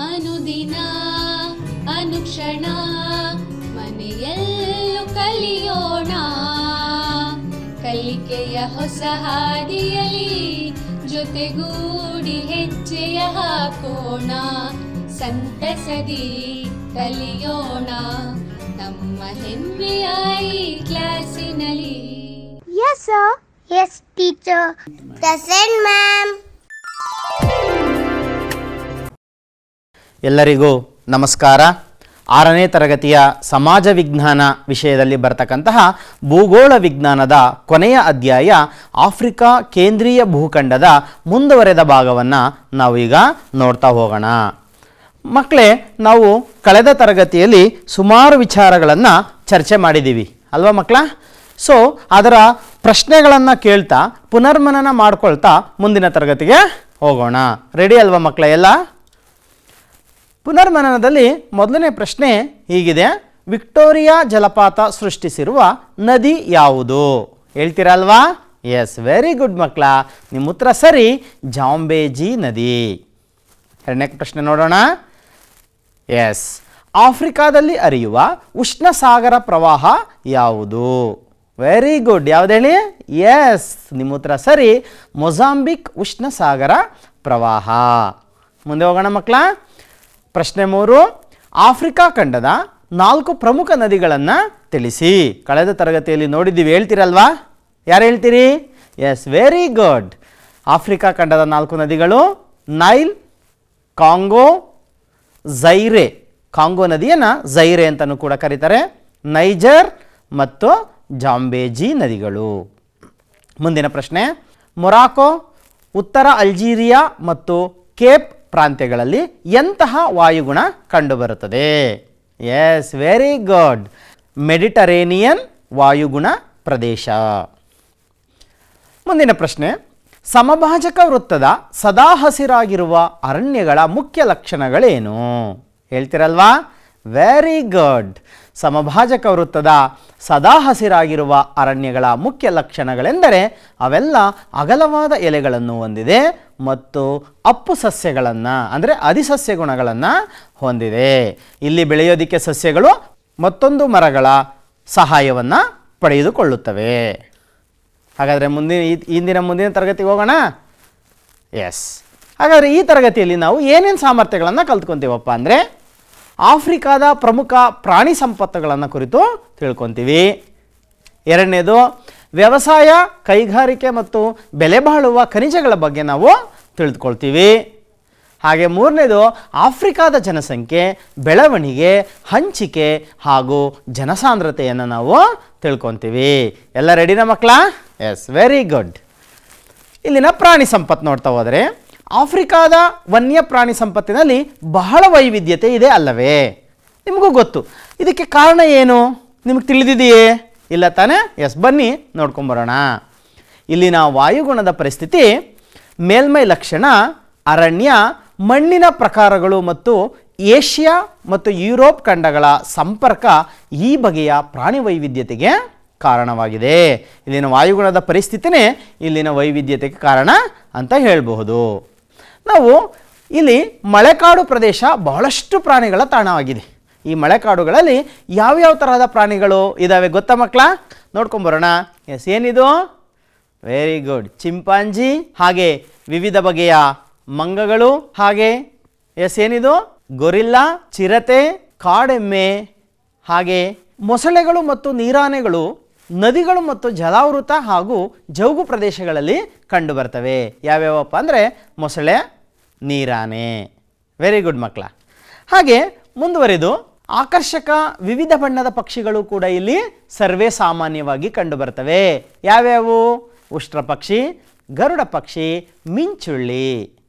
ಅನುದಿನ ಅನುಕ್ಷಣ ಮನೆಯಲ್ಲೂ ಕಲಿಯೋಣ, ಕಲಿಕೆಯ ಹೊಸ ಹಾದಿಯಲಿ ಜೊತೆಗೂಡಿ ಹೆಜ್ಜೆಯ ಹಾಕೋಣ, ಸಂತಸದಿ ಕಲಿಯೋಣ ನಮ್ಮ ಹೆಮ್ಮೆಯ ಈ ಕ್ಲಾಸಿನಲ್ಲಿ. Yes sir. Yes teacher. Present ma'am. ಎಲ್ಲರಿಗೂ ನಮಸ್ಕಾರ. 6ನೇ ತರಗತಿಯ ಸಮಾಜ ವಿಜ್ಞಾನ ವಿಷಯದಲ್ಲಿ ಬರ್ತಕ್ಕಂತಹ ಭೂಗೋಳ ವಿಜ್ಞಾನದ ಕೊನೆಯ ಅಧ್ಯಾಯ ಆಫ್ರಿಕಾ ಕೇಂದ್ರೀಯ ಭೂಖಂಡದ ಮುಂದುವರೆದ ಭಾಗವನ್ನು ನಾವು ಈಗ ನೋಡ್ತಾ ಹೋಗೋಣ. ಮಕ್ಕಳೇ, ನಾವು ಕಳೆದ ತರಗತಿಯಲ್ಲಿ ಸುಮಾರು ವಿಚಾರಗಳನ್ನು ಚರ್ಚೆ ಮಾಡಿದ್ದೀವಿ ಅಲ್ವಾ ಮಕ್ಕಳ? ಸೊ ಅದರ ಪ್ರಶ್ನೆಗಳನ್ನು ಕೇಳ್ತಾ ಪುನರ್ಮನನ ಮಾಡ್ಕೊಳ್ತಾ ಮುಂದಿನ ತರಗತಿಗೆ ಹೋಗೋಣ. ರೆಡಿ ಅಲ್ವಾ ಮಕ್ಕಳ ಎಲ್ಲ? ಪುನರ್ಮನನದಲ್ಲಿ ಮೊದಲನೇ ಪ್ರಶ್ನೆ ಹೀಗಿದೆ: ವಿಕ್ಟೋರಿಯಾ ಜಲಪಾತ ಸೃಷ್ಟಿಸಿರುವ ನದಿ ಯಾವುದು? ಹೇಳ್ತೀರಲ್ವಾ? ಎಸ್, ವೆರಿ ಗುಡ್ ಮಕ್ಕಳ, ನಿಮ್ಮ ಉತ್ತರ ಸರಿ, ಜಾಂಬೇಜಿ ನದಿ. ಎರಡನೇ ಪ್ರಶ್ನೆ ನೋಡೋಣ. ಎಸ್, ಆಫ್ರಿಕಾದಲ್ಲಿ ಹರಿಯುವ ಉಷ್ಣ ಸಾಗರ ಪ್ರವಾಹ ಯಾವುದು? ವೆರಿ ಗುಡ್, ಯಾವ್ದು ಹೇಳಿ? ಎಸ್, ನಿಮ್ಮ ಉತ್ತರ ಸರಿ, ಮೊಜಾಂಬಿಕ್ ಉಷ್ಣ ಸಾಗರ ಪ್ರವಾಹ. ಮುಂದೆ ಹೋಗೋಣ ಮಕ್ಕಳ. ಪ್ರಶ್ನೆ 3, ಆಫ್ರಿಕಾ ಖಂಡದ 4 ಪ್ರಮುಖ ನದಿಗಳನ್ನು ತಿಳಿಸಿ. ಕಳೆದ ತರಗತಿಯಲ್ಲಿ ನೋಡಿದ್ದೀವಿ, ಹೇಳ್ತೀರಲ್ವಾ? ಯಾರು ಹೇಳ್ತೀರಿ? S, very good. ಆಫ್ರಿಕಾ ಖಂಡದ 4 ನದಿಗಳು ನೈಲ್, ಕಾಂಗೋ, ಝೈರೆ. ಕಾಂಗೋ ನದಿಯನ್ನು ಝೈರೆ ಅಂತಲೂ ಕೂಡ ಕರೀತಾರೆ. ನೈಜರ್ ಮತ್ತು ಜಾಂಬೇಜಿ ನದಿಗಳು. ಮುಂದಿನ ಪ್ರಶ್ನೆ, ಮೊರಾಕೊ, ಉತ್ತರ ಅಲ್ಜೀರಿಯಾ ಮತ್ತು ಕೇಪ್ ಪ್ರಾಂತ್ಯಗಳಲ್ಲಿ ಎಂತಹ ವಾಯುಗುಣ ಕಂಡುಬರುತ್ತದೆ? ಎಸ್, ವೆರಿ ಗುಡ್, ಮೆಡಿಟರೇನಿಯನ್ ವಾಯುಗುಣ ಪ್ರದೇಶ. ಮುಂದಿನ ಪ್ರಶ್ನೆ, ಸಮಭಾಜಕ ವೃತ್ತದ ಸದಾ ಹಸಿರಾಗಿರುವ ಅರಣ್ಯಗಳ ಮುಖ್ಯ ಲಕ್ಷಣಗಳೇನು? ಹೇಳ್ತೀರಲ್ವಾ? Very good. ಸಮಭಾಜಕ ವೃತ್ತದ ಸದಾ ಹಸಿರಾಗಿರುವ ಅರಣ್ಯಗಳ ಮುಖ್ಯ ಲಕ್ಷಣಗಳೆಂದರೆ ಅವೆಲ್ಲ ಅಗಲವಾದ ಎಲೆಗಳನ್ನು ಹೊಂದಿದೆ ಮತ್ತು ಅಪ್ಪು ಸಸ್ಯಗಳನ್ನು ಅಂದರೆ ಅಧಿಸಸ್ಯ ಗುಣಗಳನ್ನು ಹೊಂದಿದೆ. ಇಲ್ಲಿ ಬೆಳೆಯೋದಕ್ಕೆ ಸಸ್ಯಗಳು ಮತ್ತೊಂದು ಮರಗಳ ಸಹಾಯವನ್ನು ಪಡೆದುಕೊಳ್ಳುತ್ತವೆ. ಹಾಗಾದರೆ ಮುಂದಿನ ತರಗತಿಗೆ ಹೋಗೋಣ. ಎಸ್, ಹಾಗಾದರೆ ಈ ತರಗತಿಯಲ್ಲಿ ನಾವು ಏನೇನು ಸಾಮರ್ಥ್ಯಗಳನ್ನು ಕಲ್ತ್ಕೊತೀವಪ್ಪ ಅಂದರೆ ಆಫ್ರಿಕಾದ ಪ್ರಮುಖ ಪ್ರಾಣಿ ಸಂಪತ್ತುಗಳನ್ನು ಕುರಿತು ತಿಳ್ಕೊತೀವಿ. ಎರಡನೇದು ವ್ಯವಸಾಯ, ಕೈಗಾರಿಕೆ ಮತ್ತು ಬೆಲೆ ಬಾಳುವ ಖನಿಜಗಳ ಬಗ್ಗೆ ನಾವು ತಿಳಿದುಕೊಳ್ತೀವಿ. ಹಾಗೆ ಮೂರನೇದು ಆಫ್ರಿಕಾದ ಜನಸಂಖ್ಯೆ, ಬೆಳವಣಿಗೆ, ಹಂಚಿಕೆ ಹಾಗೂ ಜನಸಾಂದ್ರತೆಯನ್ನು ನಾವು ತಿಳ್ಕೊತೀವಿ. ಎಲ್ಲ ರೆಡಿನಾ ಮಕ್ಕಳ? Yes, very good. ಇಲ್ಲಿನ ಪ್ರಾಣಿ ಸಂಪತ್ತು ನೋಡ್ತಾ ಹೋದರೆ ಆಫ್ರಿಕಾದ ವನ್ಯ ಪ್ರಾಣಿ ಸಂಪತ್ತಿನಲ್ಲಿ ಬಹಳ ವೈವಿಧ್ಯತೆ ಇದೆ ಅಲ್ಲವೇ? ನಿಮಗೂ ಗೊತ್ತು. ಇದಕ್ಕೆ ಕಾರಣ ಏನು ನಿಮಗೆ ತಿಳಿದಿದೆಯೇ? ಇಲ್ಲ ತಾನೇ? ಎಸ್, ಬನ್ನಿ ನೋಡ್ಕೊಂಬರೋಣ. ಇಲ್ಲಿನ ವಾಯುಗುಣದ ಪರಿಸ್ಥಿತಿ, ಮೇಲ್ಮೈ ಲಕ್ಷಣ, ಅರಣ್ಯ, ಮಣ್ಣಿನ ಪ್ರಕಾರಗಳು ಮತ್ತು ಏಷ್ಯಾ ಮತ್ತು ಯುರೋಪ್ ಖಂಡಗಳ ಸಂಪರ್ಕ ಈ ಬಗೆಯ ಪ್ರಾಣಿ ವೈವಿಧ್ಯತೆಗೆ ಕಾರಣವಾಗಿದೆ. ಇಲ್ಲಿನ ವಾಯುಗುಣದ ಪರಿಸ್ಥಿತಿನೇ ಇಲ್ಲಿನ ವೈವಿಧ್ಯತೆಗೆ ಕಾರಣ ಅಂತ ಹೇಳಬಹುದು. ನಾವು ಇಲ್ಲಿ ಮಳೆಕಾಡು ಪ್ರದೇಶ ಬಹಳಷ್ಟು ಪ್ರಾಣಿಗಳ ತಾಣವಾಗಿದೆ. ಈ ಮಳೆಕಾಡುಗಳಲ್ಲಿ ಯಾವ್ಯಾವ ತರಹದ ಪ್ರಾಣಿಗಳು ಇದ್ದಾವೆ ಗೊತ್ತಾ ಮಕ್ಕಳ? ನೋಡ್ಕೊಂಬರೋಣ. ಎಸ್, ಏನಿದು? ವೆರಿ ಗುಡ್, ಚಿಂಪಾಂಜಿ, ಹಾಗೆ ವಿವಿಧ ಬಗೆಯ ಮಂಗಗಳು, ಹಾಗೆ ಎಸ್ ಏನಿದು? ಗೊರಿಲ್ಲಾ, ಚಿರತೆ, ಕಾಡೆಮ್ಮೆ, ಹಾಗೆ ಮೊಸಳೆಗಳು ಮತ್ತು ನೀರಾನೆಗಳು ನದಿಗಳು ಮತ್ತು ಜಲಾವೃತ ಹಾಗೂ ಜೌಗು ಪ್ರದೇಶಗಳಲ್ಲಿ ಕಂಡುಬರ್ತವೆ. ಯಾವ್ಯಾವಪ್ಪ ಅಂದರೆ ಮೊಸಳೆ, ನೀರಾನೆ. ವೆರಿ ಗುಡ್ ಮಕ್ಕಳ. ಹಾಗೆ ಮುಂದುವರೆದು ಆಕರ್ಷಕ ವಿವಿಧ ಬಣ್ಣದ ಪಕ್ಷಿಗಳು ಕೂಡ ಇಲ್ಲಿ ಸರ್ವೇ ಸಾಮಾನ್ಯವಾಗಿ ಕಂಡುಬರ್ತವೆ. ಯಾವ್ಯಾವು? ಉಷ್ಟ್ರ ಪಕ್ಷಿ, ಗರುಡ ಪಕ್ಷಿ, ಮಿಂಚುಳ್ಳಿ.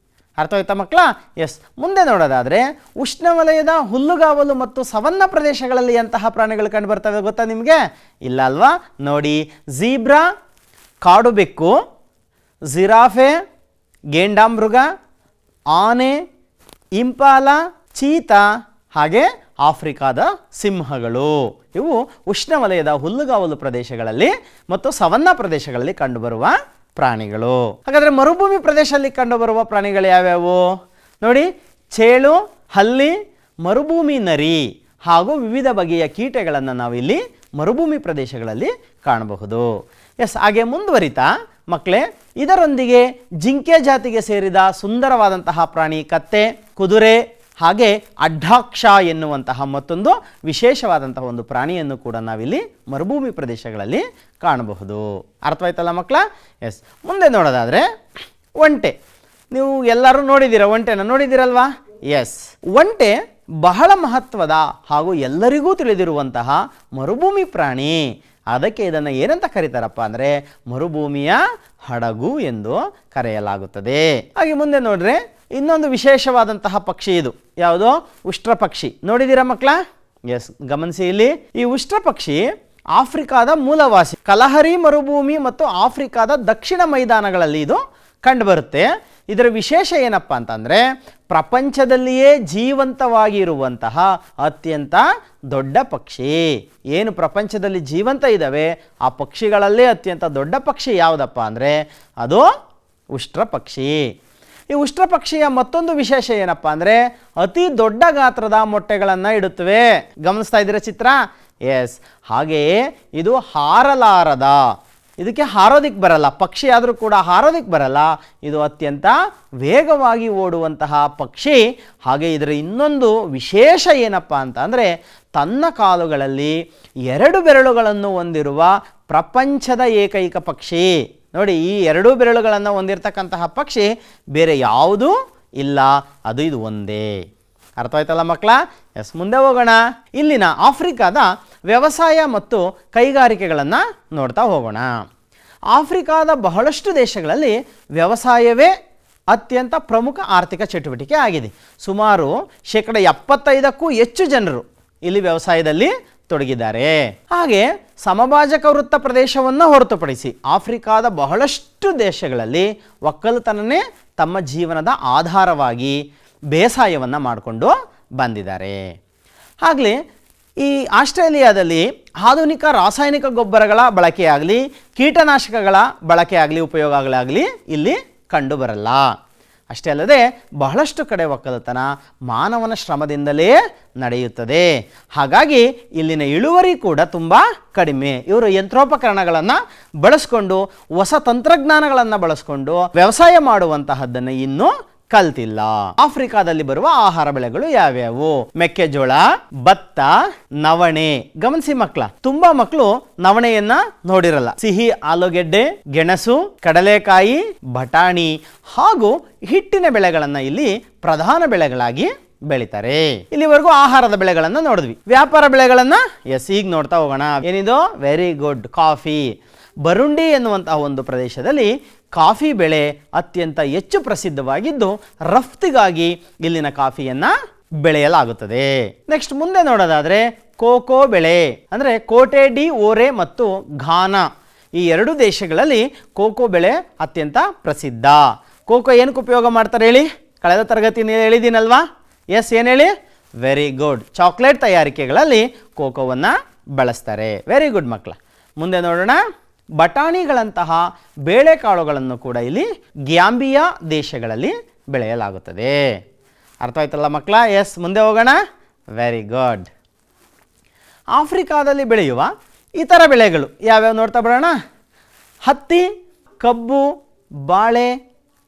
ಅರ್ಥವಾಯ್ತಾ ಮಕ್ಕಳ? ಎಸ್, ಮುಂದೆ ನೋಡೋದಾದರೆ ಉಷ್ಣವಲಯದ ಹುಲ್ಲುಗಾವಲು ಮತ್ತು ಸವನ್ನ ಪ್ರದೇಶಗಳಲ್ಲಿ ಎಂತಹ ಪ್ರಾಣಿಗಳು ಕಂಡುಬರ್ತವೆ ಗೊತ್ತಾ ನಿಮಗೆ? ಇಲ್ಲ ಅಲ್ವಾ? ನೋಡಿ, ಝೀಬ್ರಾ, ಕಾಡು ಬೆಕ್ಕು, ಜಿರಾಫೆ, ಗೇಂಡಾಮೃಗ, ಆನೆ, ಇಂಪಾಲ, ಚೀತಾ, ಹಾಗೆ ಆಫ್ರಿಕಾದ ಸಿಂಹಗಳು. ಇವು ಉಷ್ಣವಲಯದ ಹುಲ್ಲುಗಾವಲು ಪ್ರದೇಶಗಳಲ್ಲಿ ಮತ್ತು ಸವನ್ನ ಪ್ರದೇಶಗಳಲ್ಲಿ ಕಂಡುಬರುವ ಪ್ರಾಣಿಗಳು. ಹಾಗಾದರೆ ಮರುಭೂಮಿ ಪ್ರದೇಶದಲ್ಲಿ ಕಂಡುಬರುವ ಪ್ರಾಣಿಗಳು ಯಾವ್ಯಾವು? ನೋಡಿ, ಚೇಳು, ಹಲ್ಲಿ, ಮರುಭೂಮಿ ನರಿ ಹಾಗೂ ವಿವಿಧ ಬಗೆಯ ಕೀಟಗಳನ್ನು ನಾವಿಲ್ಲಿ ಮರುಭೂಮಿ ಪ್ರದೇಶಗಳಲ್ಲಿ ಕಾಣಬಹುದು. ಹಾಗೆ ಮುಂದುವರಿತಾ ಮಕ್ಕಳೇ, ಇದರೊಂದಿಗೆ ಜಿಂಕೆ ಜಾತಿಗೆ ಸೇರಿದ ಸುಂದರವಾದಂತಹ ಪ್ರಾಣಿ ಕತ್ತೆ, ಕುದುರೆ ಹಾಗೆ ಅಡ್ಡಾಕ್ಷ ಎನ್ನುವಂತಹ ಮತ್ತೊಂದು ವಿಶೇಷವಾದಂತಹ ಒಂದು ಪ್ರಾಣಿಯನ್ನು ಕೂಡ ನಾವಿಲ್ಲಿ ಮರುಭೂಮಿ ಪ್ರದೇಶಗಳಲ್ಲಿ ಕಾಣಬಹುದು. ಅರ್ಥವಾಯ್ತಲ್ಲ ಮಕ್ಕಳ? ಮುಂದೆ ನೋಡೋದಾದರೆ ಒಂಟೆ. ನೀವು ಎಲ್ಲರೂ ನೋಡಿದ್ದೀರ, ಒಂಟೆನ ನೋಡಿದ್ದೀರಲ್ವಾ? ಒಂಟೆ ಬಹಳ ಮಹತ್ವದ ಹಾಗೂ ಎಲ್ಲರಿಗೂ ತಿಳಿದಿರುವಂತಹ ಮರುಭೂಮಿ ಪ್ರಾಣಿ. ಅದಕ್ಕೆ ಇದನ್ನು ಏನಂತ ಕರೀತಾರಪ್ಪ ಅಂದರೆ ಮರುಭೂಮಿಯ ಹಡಗು ಎಂದು ಕರೆಯಲಾಗುತ್ತದೆ. ಹಾಗೆ ಮುಂದೆ ನೋಡ್ರೆ ಇನ್ನೊಂದು ವಿಶೇಷವಾದಂತಹ ಪಕ್ಷಿ ಇದು. ಯಾವುದೋ ಉಷ್ಟ್ರ ಪಕ್ಷಿ. ನೋಡಿದ್ದೀರಾ ಮಕ್ಕಳ? ಗಮನಿಸಿ ಇಲ್ಲಿ. ಈ ಉಷ್ಟ್ರ ಪಕ್ಷಿ ಆಫ್ರಿಕಾದ ಮೂಲವಾಸಿ. ಕಲಹರಿ ಮರುಭೂಮಿ ಮತ್ತು ಆಫ್ರಿಕಾದ ದಕ್ಷಿಣ ಮೈದಾನಗಳಲ್ಲಿ ಇದು ಕಂಡುಬರುತ್ತೆ. ಇದರ ವಿಶೇಷ ಏನಪ್ಪ ಅಂತಂದರೆ ಪ್ರಪಂಚದಲ್ಲಿಯೇ ಜೀವಂತವಾಗಿ ಇರುವಂತಹ ಅತ್ಯಂತ ದೊಡ್ಡ ಪಕ್ಷಿ. ಏನು ಪ್ರಪಂಚದಲ್ಲಿ ಜೀವಂತ ಇದ್ದಾವೆ ಆ ಪಕ್ಷಿಗಳಲ್ಲೇ ಅತ್ಯಂತ ದೊಡ್ಡ ಪಕ್ಷಿ ಯಾವುದಪ್ಪ ಅಂದರೆ ಅದು ಉಷ್ಟ್ರ ಪಕ್ಷಿ. ಈ ಉಷ್ಟ್ರ ಪಕ್ಷಿಯ ಮತ್ತೊಂದು ವಿಶೇಷ ಏನಪ್ಪ ಅಂದರೆ ಅತಿ ದೊಡ್ಡ ಗಾತ್ರದ ಮೊಟ್ಟೆಗಳನ್ನು ಇಡುತ್ತವೆ. ಗಮನಿಸ್ತಾ ಇದ್ದೀರಾ ಚಿತ್ರ? ಹಾಗೆಯೇ ಇದು ಹಾರಲಾರದ, ಇದಕ್ಕೆ ಹಾರೋದಿಕ್ಕೆ ಬರಲ್ಲ, ಪಕ್ಷಿ ಆದರೂ ಕೂಡ ಹಾರೋದಿಕ್ಕೆ ಬರಲ್ಲ. ಇದು ಅತ್ಯಂತ ವೇಗವಾಗಿ ಓಡುವಂತಹ ಪಕ್ಷಿ. ಹಾಗೆ ಇದರ ಇನ್ನೊಂದು ವಿಶೇಷ ಏನಪ್ಪ ಅಂತ ಅಂದರೆ ತನ್ನ ಕಾಲುಗಳಲ್ಲಿ 2 ಬೆರಳುಗಳನ್ನು ಹೊಂದಿರುವ ಪ್ರಪಂಚದ ಏಕೈಕ ಪಕ್ಷಿ. ನೋಡಿ, ಈ 2 ಬೆರಳುಗಳನ್ನು ಹೊಂದಿರತಕ್ಕಂತಹ ಪಕ್ಷಿ ಬೇರೆ ಯಾವುದೂ ಇಲ್ಲ, ಅದು ಇದು ಒಂದೇ. ಅರ್ಥವಾಯ್ತಲ್ಲ ಮಕ್ಕಳ? ಮುಂದೆ ಹೋಗೋಣ. ಇಲ್ಲಿನ ಆಫ್ರಿಕಾದ ವ್ಯವಸಾಯ ಮತ್ತು ಕೈಗಾರಿಕೆಗಳನ್ನು ನೋಡ್ತಾ ಹೋಗೋಣ. ಆಫ್ರಿಕಾದ ಬಹಳಷ್ಟು ದೇಶಗಳಲ್ಲಿ ವ್ಯವಸಾಯವೇ ಅತ್ಯಂತ ಪ್ರಮುಖ ಆರ್ಥಿಕ ಚಟುವಟಿಕೆ ಆಗಿದೆ. ಸುಮಾರು 75%ಕ್ಕೂ ಹೆಚ್ಚು ಜನರು ಇಲ್ಲಿ ವ್ಯವಸಾಯದಲ್ಲಿ ತೊಡಗಿದ್ದಾರೆ. ಹಾಗೆ ಸಮಭಾಜಕ ವೃತ್ತ ಪ್ರದೇಶವನ್ನು ಹೊರತುಪಡಿಸಿ ಆಫ್ರಿಕಾದ ಬಹಳಷ್ಟು ದೇಶಗಳಲ್ಲಿ ಒಕ್ಕಲುತನನೇ ತಮ್ಮ ಜೀವನದ ಆಧಾರವಾಗಿ ಬೇಸಾಯವನ್ನು ಮಾಡಿಕೊಂಡು ಬಂದಿದ್ದಾರೆ. ಆಗಲೇ ಈ ಆಸ್ಟ್ರೇಲಿಯಾದಲ್ಲಿ ಆಧುನಿಕ ರಾಸಾಯನಿಕ ಗೊಬ್ಬರಗಳ ಬಳಕೆಯಾಗಲಿ ಕೀಟನಾಶಕಗಳ ಬಳಕೆಯಾಗಲಿ ಉಪಯೋಗಗಳಾಗಲಿ ಇಲ್ಲಿ ಕಂಡುಬರಲ್ಲ. ಅಷ್ಟೇ ಅಲ್ಲದೆ ಬಹಳಷ್ಟು ಕಡೆ ಒಕ್ಕಲುತನ ಮಾನವನ ಶ್ರಮದಿಂದಲೇ ನಡೆಯುತ್ತದೆ. ಹಾಗಾಗಿ ಇಲ್ಲಿನ ಇಳುವರಿ ಕೂಡ ತುಂಬ ಕಡಿಮೆ. ಇವರು ಯಂತ್ರೋಪಕರಣಗಳನ್ನು ಬಳಸ್ಕೊಂಡು ಹೊಸ ತಂತ್ರಜ್ಞಾನಗಳನ್ನು ಬಳಸ್ಕೊಂಡು ವ್ಯವಸಾಯ ಮಾಡುವಂತಹದ್ದನ್ನು ಇನ್ನೂ ಕಲ್ತಿಲ್ಲ. ಆಫ್ರಿಕಾದಲ್ಲಿ ಬರುವ ಆಹಾರ ಬೆಳೆಗಳು ಯಾವ್ಯಾವು? ಮೆಕ್ಕೆಜೋಳ, ಭತ್ತ, ನವಣೆ. ಗಮನಿಸಿ ಮಕ್ಕಳ, ತುಂಬಾ ಮಕ್ಕಳು ನವಣೆಯನ್ನ ನೋಡಿರಲ್ಲ. ಸಿಹಿ ಆಲೂಗೆಡ್ಡೆ, ಗೆಣಸು, ಕಡಲೆಕಾಯಿ, ಬಟಾಣಿ ಹಾಗೂ ಹಿಟ್ಟಿನ ಬೆಳೆಗಳನ್ನ ಇಲ್ಲಿ ಪ್ರಧಾನ ಬೆಳೆಗಳಾಗಿ ಬೆಳಿತಾರೆ. ಇಲ್ಲಿವರೆಗೂ ಆಹಾರದ ಬೆಳೆಗಳನ್ನ ನೋಡಿದ್ವಿ. ವ್ಯಾಪಾರ ಬೆಳೆಗಳನ್ನ ಈಗ ನೋಡ್ತಾ ಹೋಗೋಣ. ಏನಿದು? Very good, coffee. ಬರುಂಡಿ ಎನ್ನುವಂತಹ ಒಂದು ಪ್ರದೇಶದಲ್ಲಿ ಕಾಫಿ ಬೆಳೆ ಅತ್ಯಂತ ಹೆಚ್ಚು ಪ್ರಸಿದ್ಧವಾಗಿದ್ದು ರಫ್ತಿಗಾಗಿ ಇಲ್ಲಿನ ಕಾಫಿಯನ್ನು ಬೆಳೆಯಲಾಗುತ್ತದೆ. ನೆಕ್ಸ್ಟ್ ಮುಂದೆ ನೋಡೋದಾದರೆ ಕೋಕೋ ಬೆಳೆ ಅಂದರೆ ಕೋಟೆ ಡಿ ಓರೆ ಮತ್ತು ಘಾನಾ, ಈ 2 ದೇಶಗಳಲ್ಲಿ ಕೋಕೋ ಬೆಳೆ ಅತ್ಯಂತ ಪ್ರಸಿದ್ಧ. ಕೋಕೋ ಏನಕ್ಕೆ ಉಪಯೋಗ ಮಾಡ್ತಾರೆ ಹೇಳಿ? ಕಳೆದ ತರಗತಿಯಲ್ಲಿ ಹೇಳಿದ್ದೀನಲ್ವಾ? ಏನು ಹೇಳಿ? ವೆರಿ ಗುಡ್, ಚಾಕ್ಲೇಟ್ ತಯಾರಿಕೆಗಳಲ್ಲಿ ಕೋಕೋವನ್ನು ಬಳಸ್ತಾರೆ. ವೆರಿ ಗುಡ್ ಮಕ್ಕಳ. ಮುಂದೆ ನೋಡೋಣ. ಬಟಾಣಿಗಳಂತಹ ಬೇಳೆಕಾಳುಗಳನ್ನು ಕೂಡ ಇಲ್ಲಿ ಗ್ಯಾಂಬಿಯಾ ದೇಶಗಳಲ್ಲಿ ಬೆಳೆಯಲಾಗುತ್ತದೆ. ಅರ್ಥ ಆಯ್ತಲ್ಲ ಮಕ್ಕಳ? ಮುಂದೆ ಹೋಗೋಣ. Very good. ಆಫ್ರಿಕಾದಲ್ಲಿ ಬೆಳೆಯುವ ಇತರ ಬೆಳೆಗಳು ಯಾವ್ಯಾವ ನೋಡ್ತಾ ಬರೋಣ. ಹತ್ತಿ, ಕಬ್ಬು, ಬಾಳೆ,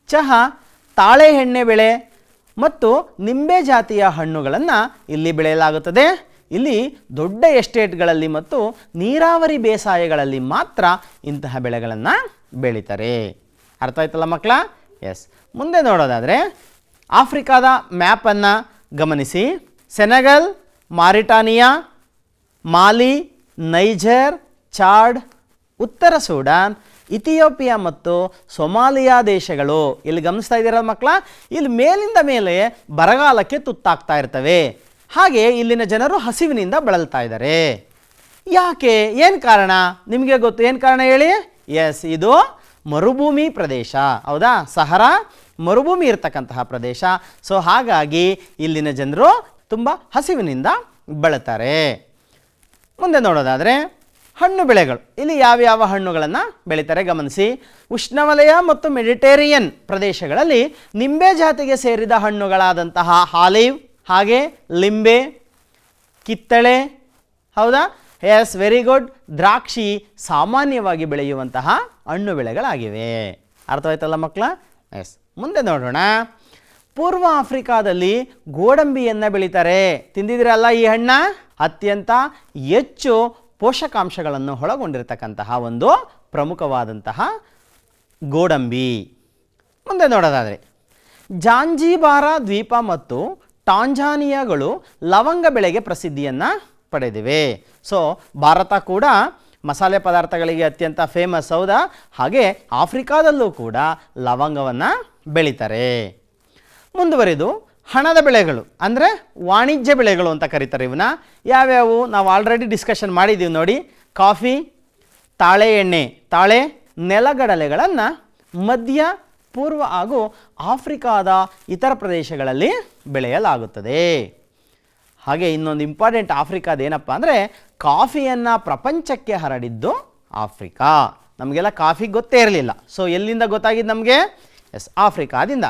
ಚಹಾ, ತಾಳೆ ಎಣ್ಣೆ ಬೆಳೆ ಮತ್ತು ನಿಂಬೆ ಜಾತಿಯ ಹಣ್ಣುಗಳನ್ನು ಇಲ್ಲಿ ಬೆಳೆಯಲಾಗುತ್ತದೆ. ಇಲ್ಲಿ ದೊಡ್ಡ ಎಸ್ಟೇಟ್ಗಳಲ್ಲಿ ಮತ್ತು ನೀರಾವರಿ ಬೇಸಾಯಗಳಲ್ಲಿ ಮಾತ್ರ ಇಂತಹ ಬೆಳೆಗಳನ್ನು ಬೆಳೀತಾರೆ. ಅರ್ಥ ಆಯ್ತಲ್ಲ ಮಕ್ಕಳ? ಮುಂದೆ ನೋಡೋದಾದರೆ ಆಫ್ರಿಕಾದ ಮ್ಯಾಪನ್ನು ಗಮನಿಸಿ. ಸೆನೆಗಲ್, ಮಾರಿಟಾನಿಯಾ, ಮಾಲಿ, ನೈಜರ್, ಚಾಡ್, ಉತ್ತರ ಸೂಡಾನ್, ಇಥಿಯೋಪಿಯಾ ಮತ್ತು ಸೊಮಾಲಿಯಾ ದೇಶಗಳು ಇಲ್ಲಿ ಗಮನಿಸ್ತಾ ಇದ್ದೀರಾ ಮಕ್ಕಳ? ಇಲ್ಲಿ ಮೇಲಿಂದ ಮೇಲೆ ಬರಗಾಲಕ್ಕೆ ತುತ್ತಾಗ್ತಾ ಇರ್ತವೆ. ಹಾಗೆ ಇಲ್ಲಿನ ಜನರು ಹಸಿವಿನಿಂದ ಬಳಲ್ತಾ ಇದ್ದಾರೆ. ಯಾಕೆ? ಏನು ಕಾರಣ? ನಿಮಗೆ ಗೊತ್ತು. ಏನು ಕಾರಣ ಹೇಳಿ? ಇದು ಮರುಭೂಮಿ ಪ್ರದೇಶ, ಹೌದಾ? ಸಹರಾ ಮರುಭೂಮಿ ಇರತಕ್ಕಂತಹ ಪ್ರದೇಶ. ಸೊ ಹಾಗಾಗಿ ಇಲ್ಲಿನ ಜನರು ತುಂಬ ಹಸಿವಿನಿಂದ ಬಳಲ್ತಾರೆ. ಮುಂದೆ ನೋಡೋದಾದರೆ ಹಣ್ಣು ಬೆಳೆಗಳು. ಇಲ್ಲಿ ಯಾವ್ಯಾವ ಹಣ್ಣುಗಳನ್ನು ಬೆಳೀತಾರೆ ಗಮನಿಸಿ. ಉಷ್ಣವಲಯ ಮತ್ತು ಮೆಡಿಟೇರಿಯನ್ ಪ್ರದೇಶಗಳಲ್ಲಿ ನಿಂಬೆ ಜಾತಿಗೆ ಸೇರಿದ ಹಣ್ಣುಗಳಾದಂತಹ ಆಲಿವ್, ಹಾಗೆ ಲಿಂಬೆ, ಕಿತ್ತಳೆ, ಹೌದಾ? Yes, very good. ದ್ರಾಕ್ಷಿ ಸಾಮಾನ್ಯವಾಗಿ ಬೆಳೆಯುವಂತಹ ಹಣ್ಣು ಬೆಳೆಗಳಾಗಿವೆ. ಅರ್ಥವಾಯ್ತಲ್ಲ ಮಕ್ಕಳ? ಎಸ್, ಮುಂದೆ ನೋಡೋಣ. ಪೂರ್ವ ಆಫ್ರಿಕಾದಲ್ಲಿ ಗೋಡಂಬಿಯನ್ನು ಬೆಳೀತಾರೆ. ತಿಂದಿದ್ರಲ್ಲ ಈ ಹಣ್ಣ? ಅತ್ಯಂತ ಹೆಚ್ಚು ಪೋಷಕಾಂಶಗಳನ್ನು ಒಳಗೊಂಡಿರತಕ್ಕಂತಹ ಒಂದು ಪ್ರಮುಖವಾದಂತಹ ಗೋಡಂಬಿ. ಮುಂದೆ ನೋಡೋದಾದರೆ ಜಾಂಜಿಬಾರ ದ್ವೀಪ ಮತ್ತು ಟಾಂಜಾನಿಯಾಗಳು ಲವಂಗ ಬೆಳೆಗೆ ಪ್ರಸಿದ್ಧಿಯನ್ನು ಪಡೆದಿವೆ. ಸೊ ಭಾರತ ಕೂಡ ಮಸಾಲೆ ಪದಾರ್ಥಗಳಿಗೆ ಅತ್ಯಂತ ಫೇಮಸ್, ಹೌದಾ? ಹಾಗೆ ಆಫ್ರಿಕಾದಲ್ಲೂ ಕೂಡ ಲವಂಗವನ್ನು ಬೆಳೀತಾರೆ. ಮುಂದುವರಿದು ಹಣದ ಬೆಳೆಗಳು ಅಂದರೆ ವಾಣಿಜ್ಯ ಬೆಳೆಗಳು ಅಂತ ಕರೀತಾರೆ ಇವನ್ನ. ಯಾವ್ಯಾವು? ನಾವು ಆಲ್ರೆಡಿ ಡಿಸ್ಕಷನ್ ಮಾಡಿದ್ದೀವಿ ನೋಡಿ. ಕಾಫಿ, ತಾಳೆ ಎಣ್ಣೆ, ತಾಳೆ, ನೆಲಗಡಲೆಗಳನ್ನು ಮಧ್ಯ, ಪೂರ್ವ ಹಾಗೂ ಆಫ್ರಿಕಾದ ಇತರ ಪ್ರದೇಶಗಳಲ್ಲಿ ಬೆಳೆಯಲಾಗುತ್ತದೆ. ಹಾಗೆ ಇನ್ನೊಂದು ಇಂಪಾರ್ಟೆಂಟ್ ಆಫ್ರಿಕಾದ ಏನಪ್ಪ ಅಂದರೆ ಕಾಫಿಯನ್ನು ಪ್ರಪಂಚಕ್ಕೆ ಹರಡಿದ್ದು ಆಫ್ರಿಕಾ. ನಮಗೆಲ್ಲ ಕಾಫಿ ಗೊತ್ತೇ ಇರಲಿಲ್ಲ. ಸೊ ಎಲ್ಲಿಂದ ಗೊತ್ತಾಗಿದ್ದು ನಮಗೆ? ಎಸ್, ಆಫ್ರಿಕಾದಿಂದ.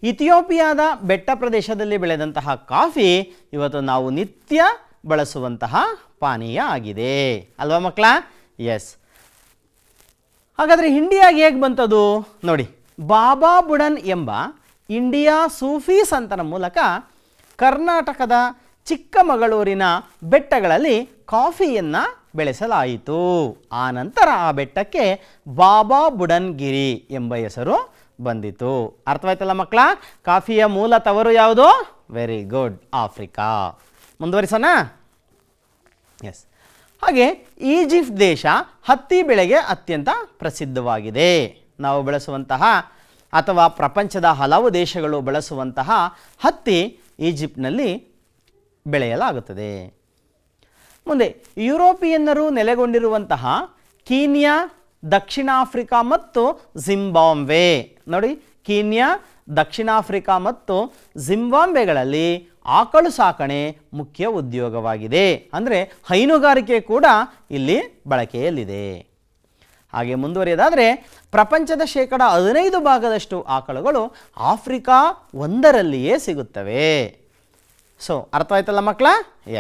ಇಥಿಯೋಪಿಯಾದ ಬೆಟ್ಟ ಪ್ರದೇಶದಲ್ಲಿ ಬೆಳೆದಂತಹ ಕಾಫಿ ಇವತ್ತು ನಾವು ನಿತ್ಯ ಬಳಸುವಂತಹ ಪಾನೀಯ ಆಗಿದೆ, ಅಲ್ವಾ ಮಕ್ಕಳ? ಎಸ್. ಹಾಗಾದರೆ ಇಂಡಿಯಾಗೆ ಹೇಗೆ ಬಂತದು ನೋಡಿ. ಬಾಬಾ ಬುಡನ್ ಎಂಬ ಇಂಡಿಯಾ ಸೂಫಿ ಸಂತನ ಮೂಲಕ ಕರ್ನಾಟಕದ ಚಿಕ್ಕಮಗಳೂರಿನ ಬೆಟ್ಟಗಳಲ್ಲಿ ಕಾಫಿಯನ್ನು ಬೆಳೆಸಲಾಯಿತು. ಆ ನಂತರ ಆ ಬೆಟ್ಟಕ್ಕೆ ಬಾಬಾ ಬುಡನ್ಗಿರಿ ಎಂಬ ಹೆಸರು ಬಂದಿತು. ಅರ್ಥವಾಯ್ತಲ್ಲ ಮಕ್ಕಳ? ಕಾಫಿಯ ಮೂಲ ತವರು ಯಾವುದು? Very good, Africa. ಮುಂದುವರಿಸೋಣ. ಎಸ್. ಹಾಗೆ ಈಜಿಪ್ಟ್ ದೇಶ ಹತ್ತಿ ಬೆಳೆಗೆ ಅತ್ಯಂತ ಪ್ರಸಿದ್ಧವಾಗಿದೆ. ನಾವು ಬಳಸುವಂತಹ ಅಥವಾ ಪ್ರಪಂಚದ ಹಲವು ದೇಶಗಳು ಬಳಸುವಂತಹ ಹತ್ತಿ ಈಜಿಪ್ಟ್ನಲ್ಲಿ ಬೆಳೆಯಲಾಗುತ್ತದೆ. ಮುಂದೆ ಯುರೋಪಿಯನ್ನರು ನೆಲೆಗೊಂಡಿರುವಂತಹ ಕೀನ್ಯಾ, ದಕ್ಷಿಣ ಆಫ್ರಿಕಾ ಮತ್ತು ಜಿಂಬಾಬ್ವೆ ನೋಡಿ. ಕೀನ್ಯಾ, ದಕ್ಷಿಣ ಆಫ್ರಿಕಾ ಮತ್ತು ಜಿಂಬಾಬ್ವೆಗಳಲ್ಲಿ ಆಕಳು ಸಾಕಣೆ ಮುಖ್ಯ ಉದ್ಯೋಗವಾಗಿದೆ. ಅಂದರೆ ಹೈನುಗಾರಿಕೆ ಕೂಡ ಇಲ್ಲಿ ಬಳಕೆಯಲ್ಲಿದೆ. ಹಾಗೆ ಮುಂದುವರಿಯೋದಾದರೆ ಪ್ರಪಂಚದ 15% ಆಕಳುಗಳು ಆಫ್ರಿಕಾ ಒಂದರಲ್ಲಿಯೇ ಸಿಗುತ್ತವೆ. ಸೊ ಅರ್ಥವಾಯ್ತಲ್ಲ ಮಕ್ಕಳ?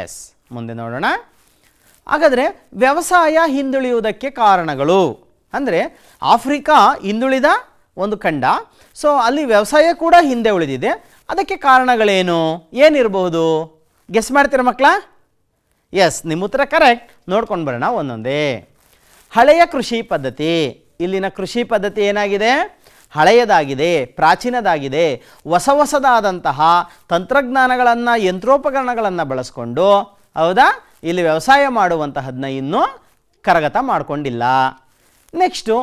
ಎಸ್. ಮುಂದೆ ನೋಡೋಣ. ಹಾಗಾದರೆ ವ್ಯವಸಾಯ ಹಿಂದುಳಿಯುವುದಕ್ಕೆ ಕಾರಣಗಳು ಅಂದರೆ ಆಫ್ರಿಕಾ ಹಿಂದುಳಿದ ಒಂದು ಖಂಡ. ಸೊ ಅಲ್ಲಿ ವ್ಯವಸಾಯ ಕೂಡ ಹಿಂದೆ ಉಳಿದಿದೆ. ಅದಕ್ಕೆ ಕಾರಣಗಳೇನು? ಏನಿರಬಹುದು? ಗೆಸ್ ಮಾಡ್ತೀರಾ ಮಕ್ಕಳ? ಎಸ್, ನಿಮ್ಮ ಉತ್ತರ ಕರೆಕ್ಟ್. ನೋಡ್ಕೊಂಡು ಬರೋಣ ಒಂದೊಂದೇ. ಹಳೆಯ ಕೃಷಿ ಪದ್ಧತಿ. ಇಲ್ಲಿನ ಕೃಷಿ ಪದ್ಧತಿ ಏನಾಗಿದೆ? ಹಳೆಯದಾಗಿದೆ, ಪ್ರಾಚೀನದಾಗಿದೆ. ಹೊಸದಾದಂತಹ ತಂತ್ರಜ್ಞಾನಗಳನ್ನು, ಯಂತ್ರೋಪಕರಣಗಳನ್ನು ಬಳಸ್ಕೊಂಡು, ಹೌದಾ, ಇಲ್ಲಿ ವ್ಯವಸಾಯ ಮಾಡುವಂತಹದನ್ನ ಇನ್ನೂ ಕರಗತ ಮಾಡಿಕೊಂಡಿಲ್ಲ. ನೆಕ್ಸ್ಟು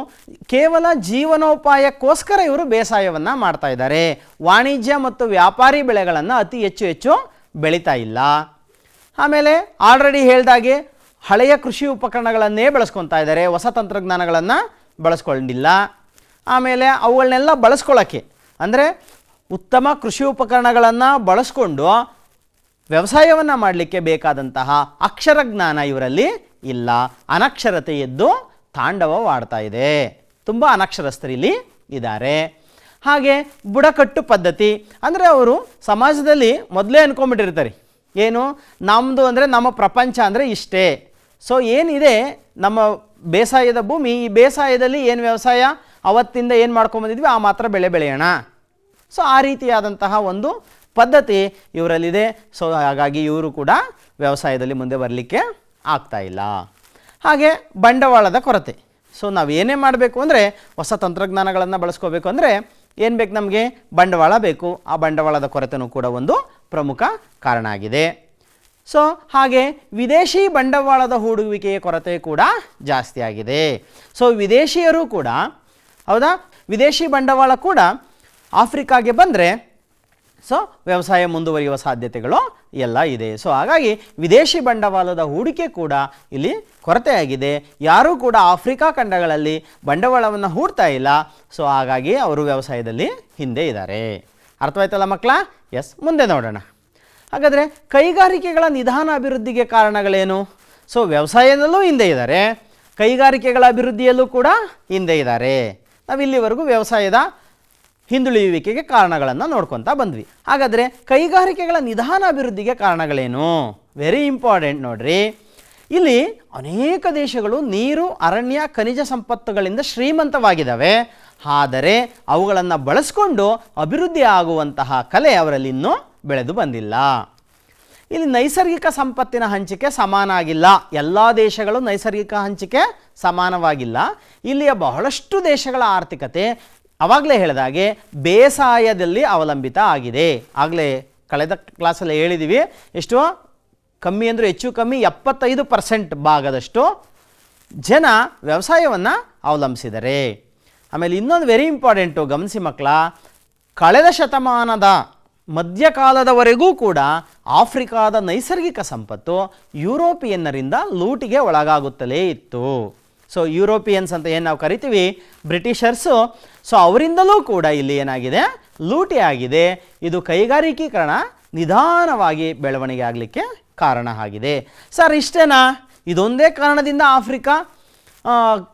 ಕೇವಲ ಜೀವನೋಪಾಯಕ್ಕೋಸ್ಕರ ಇವರು ಬೇಸಾಯವನ್ನು ಮಾಡ್ತಾ ಇದ್ದಾರೆ. ವಾಣಿಜ್ಯ ಮತ್ತು ವ್ಯಾಪಾರಿ ಬೆಳೆಗಳನ್ನು ಅತಿ ಹೆಚ್ಚು ಬೆಳೀತಾ ಇಲ್ಲ. ಆಮೇಲೆ ಆಲ್ರೆಡಿ ಹೇಳ್ದಾಗೆ ಹಳೆಯ ಕೃಷಿ ಉಪಕರಣಗಳನ್ನೇ ಬಳಸ್ಕೊತಾ ಇದ್ದಾರೆ, ಹೊಸ ತಂತ್ರಜ್ಞಾನಗಳನ್ನು ಬಳಸ್ಕೊಂಡಿಲ್ಲ. ಆಮೇಲೆ ಅವುಗಳನ್ನೆಲ್ಲ ಬಳಸ್ಕೊಳ್ಳೋಕ್ಕೆ ಅಂದರೆ ಉತ್ತಮ ಕೃಷಿ ಉಪಕರಣಗಳನ್ನು ಬಳಸ್ಕೊಂಡು ವ್ಯವಸಾಯವನ್ನು ಮಾಡಲಿಕ್ಕೆ ಬೇಕಾದಂತಹ ಅಕ್ಷರ ಜ್ಞಾನ ಇವರಲ್ಲಿ ಇಲ್ಲ. ಅನಕ್ಷರತೆ ಎದ್ದು ತಾಂಡವವಾಡ್ತಾ ಇದೆ. ತುಂಬ ಅನಕ್ಷರಸ್ಥರಿಲ್ಲಿ ಇದ್ದಾರೆ. ಹಾಗೆ ಬುಡಕಟ್ಟು ಪದ್ಧತಿ ಅಂದರೆ ಅವರು ಸಮಾಜದಲ್ಲಿ ಮೊದಲೇ ಅಂದ್ಕೊಂಡ್ಬಿಟ್ಟಿರ್ತಾರೆ, ಏನು ನಮ್ಮದು ಅಂದರೆ ನಮ್ಮ ಪ್ರಪಂಚ ಅಂದರೆ ಇಷ್ಟೇ. ಸೊ ಏನಿದೆ ನಮ್ಮ ಬೇಸಾಯದ ಭೂಮಿ, ಈ ಬೇಸಾಯದಲ್ಲಿ ಏನು ವ್ಯವಸಾಯ ಅವತ್ತಿಂದ ಏನು ಮಾಡ್ಕೊಂಬಂದಿದ್ವಿ ಆ ಮಾತ್ರ ಬೆಳೆ ಬೆಳೆಯೋಣ. ಸೊ ಆ ರೀತಿಯಾದಂತಹ ಒಂದು ಪದ್ಧತಿ ಇವರಲ್ಲಿದೆ. ಸೊ ಹಾಗಾಗಿ ಇವರು ಕೂಡ ವ್ಯವಸಾಯದಲ್ಲಿ ಮುಂದೆ ಬರಲಿಕ್ಕೆ ಆಗ್ತಾ ಇಲ್ಲ. ಹಾಗೆ ಬಂಡವಾಳದ ಕೊರತೆ. ಸೊ ನಾವು ಏನೇ ಮಾಡಬೇಕು ಅಂದರೆ ಹೊಸ ತಂತ್ರಜ್ಞಾನಗಳನ್ನು ಬಳಸ್ಕೋಬೇಕು ಅಂದರೆ ಏನು ಬೇಕು? ನಮಗೆ ಬಂಡವಾಳ ಬೇಕು. ಆ ಬಂಡವಾಳದ ಕೊರತೆಯೂ ಕೂಡ ಒಂದು ಪ್ರಮುಖ ಕಾರಣ ಆಗಿದೆ. ಸೊ ಹಾಗೆ ವಿದೇಶಿ ಬಂಡವಾಳದ ಹೂಡುವಿಕೆಯ ಕೊರತೆ ಕೂಡ ಜಾಸ್ತಿ ಆಗಿದೆ. ಸೊ ವಿದೇಶಿಯರು ಕೂಡ, ಹೌದಾ, ವಿದೇಶಿ ಬಂಡವಾಳ ಕೂಡ ಆಫ್ರಿಕಾಗೆ ಬಂದರೆ ಸೊ ವ್ಯವಸಾಯ ಮುಂದುವರಿಯುವ ಸಾಧ್ಯತೆಗಳು ಎಲ್ಲ ಇದೆ. ಸೊ ಹಾಗಾಗಿ ವಿದೇಶಿ ಬಂಡವಾಳದ ಹೂಡಿಕೆ ಕೂಡ ಇಲ್ಲಿ ಕೊರತೆಯಾಗಿದೆ. ಯಾರೂ ಕೂಡ ಆಫ್ರಿಕಾ ಖಂಡಗಳಲ್ಲಿ ಬಂಡವಾಳವನ್ನು ಹೂಡ್ತಾ ಇಲ್ಲ. ಸೊ ಹಾಗಾಗಿ ಅವರು ವ್ಯವಸಾಯದಲ್ಲಿ ಹಿಂದೆ ಇದ್ದಾರೆ. ಅರ್ಥವಾಯ್ತಲ್ಲ ಮಕ್ಕಳ? ಎಸ್. ಮುಂದೆ ನೋಡೋಣ. ಹಾಗಾದರೆ ಕೈಗಾರಿಕೆಗಳ ನಿಧಾನ ಅಭಿವೃದ್ಧಿಗೆ ಕಾರಣಗಳೇನು? ಸೊ ವ್ಯವಸಾಯದಲ್ಲೂ ಹಿಂದೆ ಇದ್ದಾರೆ, ಕೈಗಾರಿಕೆಗಳ ಅಭಿವೃದ್ಧಿಯಲ್ಲೂ ಕೂಡ ಹಿಂದೆ ಇದ್ದಾರೆ. ನಾವು ಇಲ್ಲಿವರೆಗೂ ವ್ಯವಸಾಯದ ಹಿಂದುಳಿಯುವಿಕೆಗೆ ಕಾರಣಗಳನ್ನು ನೋಡ್ಕೊತಾ ಬಂದ್ವಿ. ಹಾಗಾದರೆ ಕೈಗಾರಿಕೆಗಳ ನಿಧಾನ ಅಭಿವೃದ್ಧಿಗೆ ಕಾರಣಗಳೇನು? ವೆರಿ ಇಂಪಾರ್ಟೆಂಟ್ ನೋಡ್ರಿ. ಇಲ್ಲಿ ಅನೇಕ ದೇಶಗಳು ನೀರು, ಅರಣ್ಯ, ಖನಿಜ ಸಂಪತ್ತುಗಳಿಂದ ಶ್ರೀಮಂತವಾಗಿದ್ದಾವೆ. ಆದರೆ ಅವುಗಳನ್ನು ಬಳಸ್ಕೊಂಡು ಅಭಿವೃದ್ಧಿ ಆಗುವಂತಹ ಕಲೆ ಅವರಲ್ಲಿ ಇನ್ನೂ ಬೆಳೆದು ಬಂದಿಲ್ಲ. ಇಲ್ಲಿ ನೈಸರ್ಗಿಕ ಸಂಪತ್ತಿನ ಹಂಚಿಕೆ ಸಮಾನ ಆಗಿಲ್ಲ. ಎಲ್ಲ ದೇಶಗಳು ನೈಸರ್ಗಿಕ ಹಂಚಿಕೆ ಸಮಾನವಾಗಿಲ್ಲ. ಇಲ್ಲಿಯ ಬಹಳಷ್ಟು ದೇಶಗಳ ಆರ್ಥಿಕತೆ ಆವಾಗಲೇ ಹೇಳಿದಾಗೆ ಬೇಸಾಯದಲ್ಲಿ ಅವಲಂಬಿತ ಆಗಿದೆ. ಆಗಲೇ ಕಳೆದ ಕ್ಲಾಸಲ್ಲಿ ಹೇಳಿದ್ದೀವಿ, ಎಷ್ಟು ಕಮ್ಮಿ ಅಂದರೆ ಹೆಚ್ಚು ಕಮ್ಮಿ 75% ಭಾಗದಷ್ಟು ಜನ ವ್ಯವಸಾಯವನ್ನು ಅವಲಂಬಿಸಿದ್ದಾರೆ. ಆಮೇಲೆ ಇನ್ನೊಂದು ವೆರಿ ಇಂಪಾರ್ಟೆಂಟು, ಗಮನಿಸಿ ಮಕ್ಕಳ, ಕಳೆದ ಶತಮಾನದ ಮಧ್ಯಕಾಲದವರೆಗೂ ಕೂಡ ಆಫ್ರಿಕಾದ ನೈಸರ್ಗಿಕ ಸಂಪತ್ತು ಯುರೋಪಿಯನ್ನರಿಂದ ಲೂಟಿಗೆ ಒಳಗಾಗುತ್ತಲೇ ಇತ್ತು. ಸೊ ಯುರೋಪಿಯನ್ಸ್ ಅಂತ ಏನು ನಾವು ಕರಿತೀವಿ, ಬ್ರಿಟಿಷರ್ಸು, ಸೊ ಅವರಿಂದಲೂ ಕೂಡ ಇಲ್ಲಿ ಏನಾಗಿದೆ, ಲೂಟಿ ಆಗಿದೆ. ಇದು ಕೈಗಾರಿಕೀಕರಣ ನಿಧಾನವಾಗಿ ಬೆಳವಣಿಗೆ ಆಗಲಿಕ್ಕೆ ಕಾರಣ ಆಗಿದೆ. ಸರ್ ಇಷ್ಟೇನಾ? ಇದೊಂದೇ ಕಾರಣದಿಂದ ಆಫ್ರಿಕಾ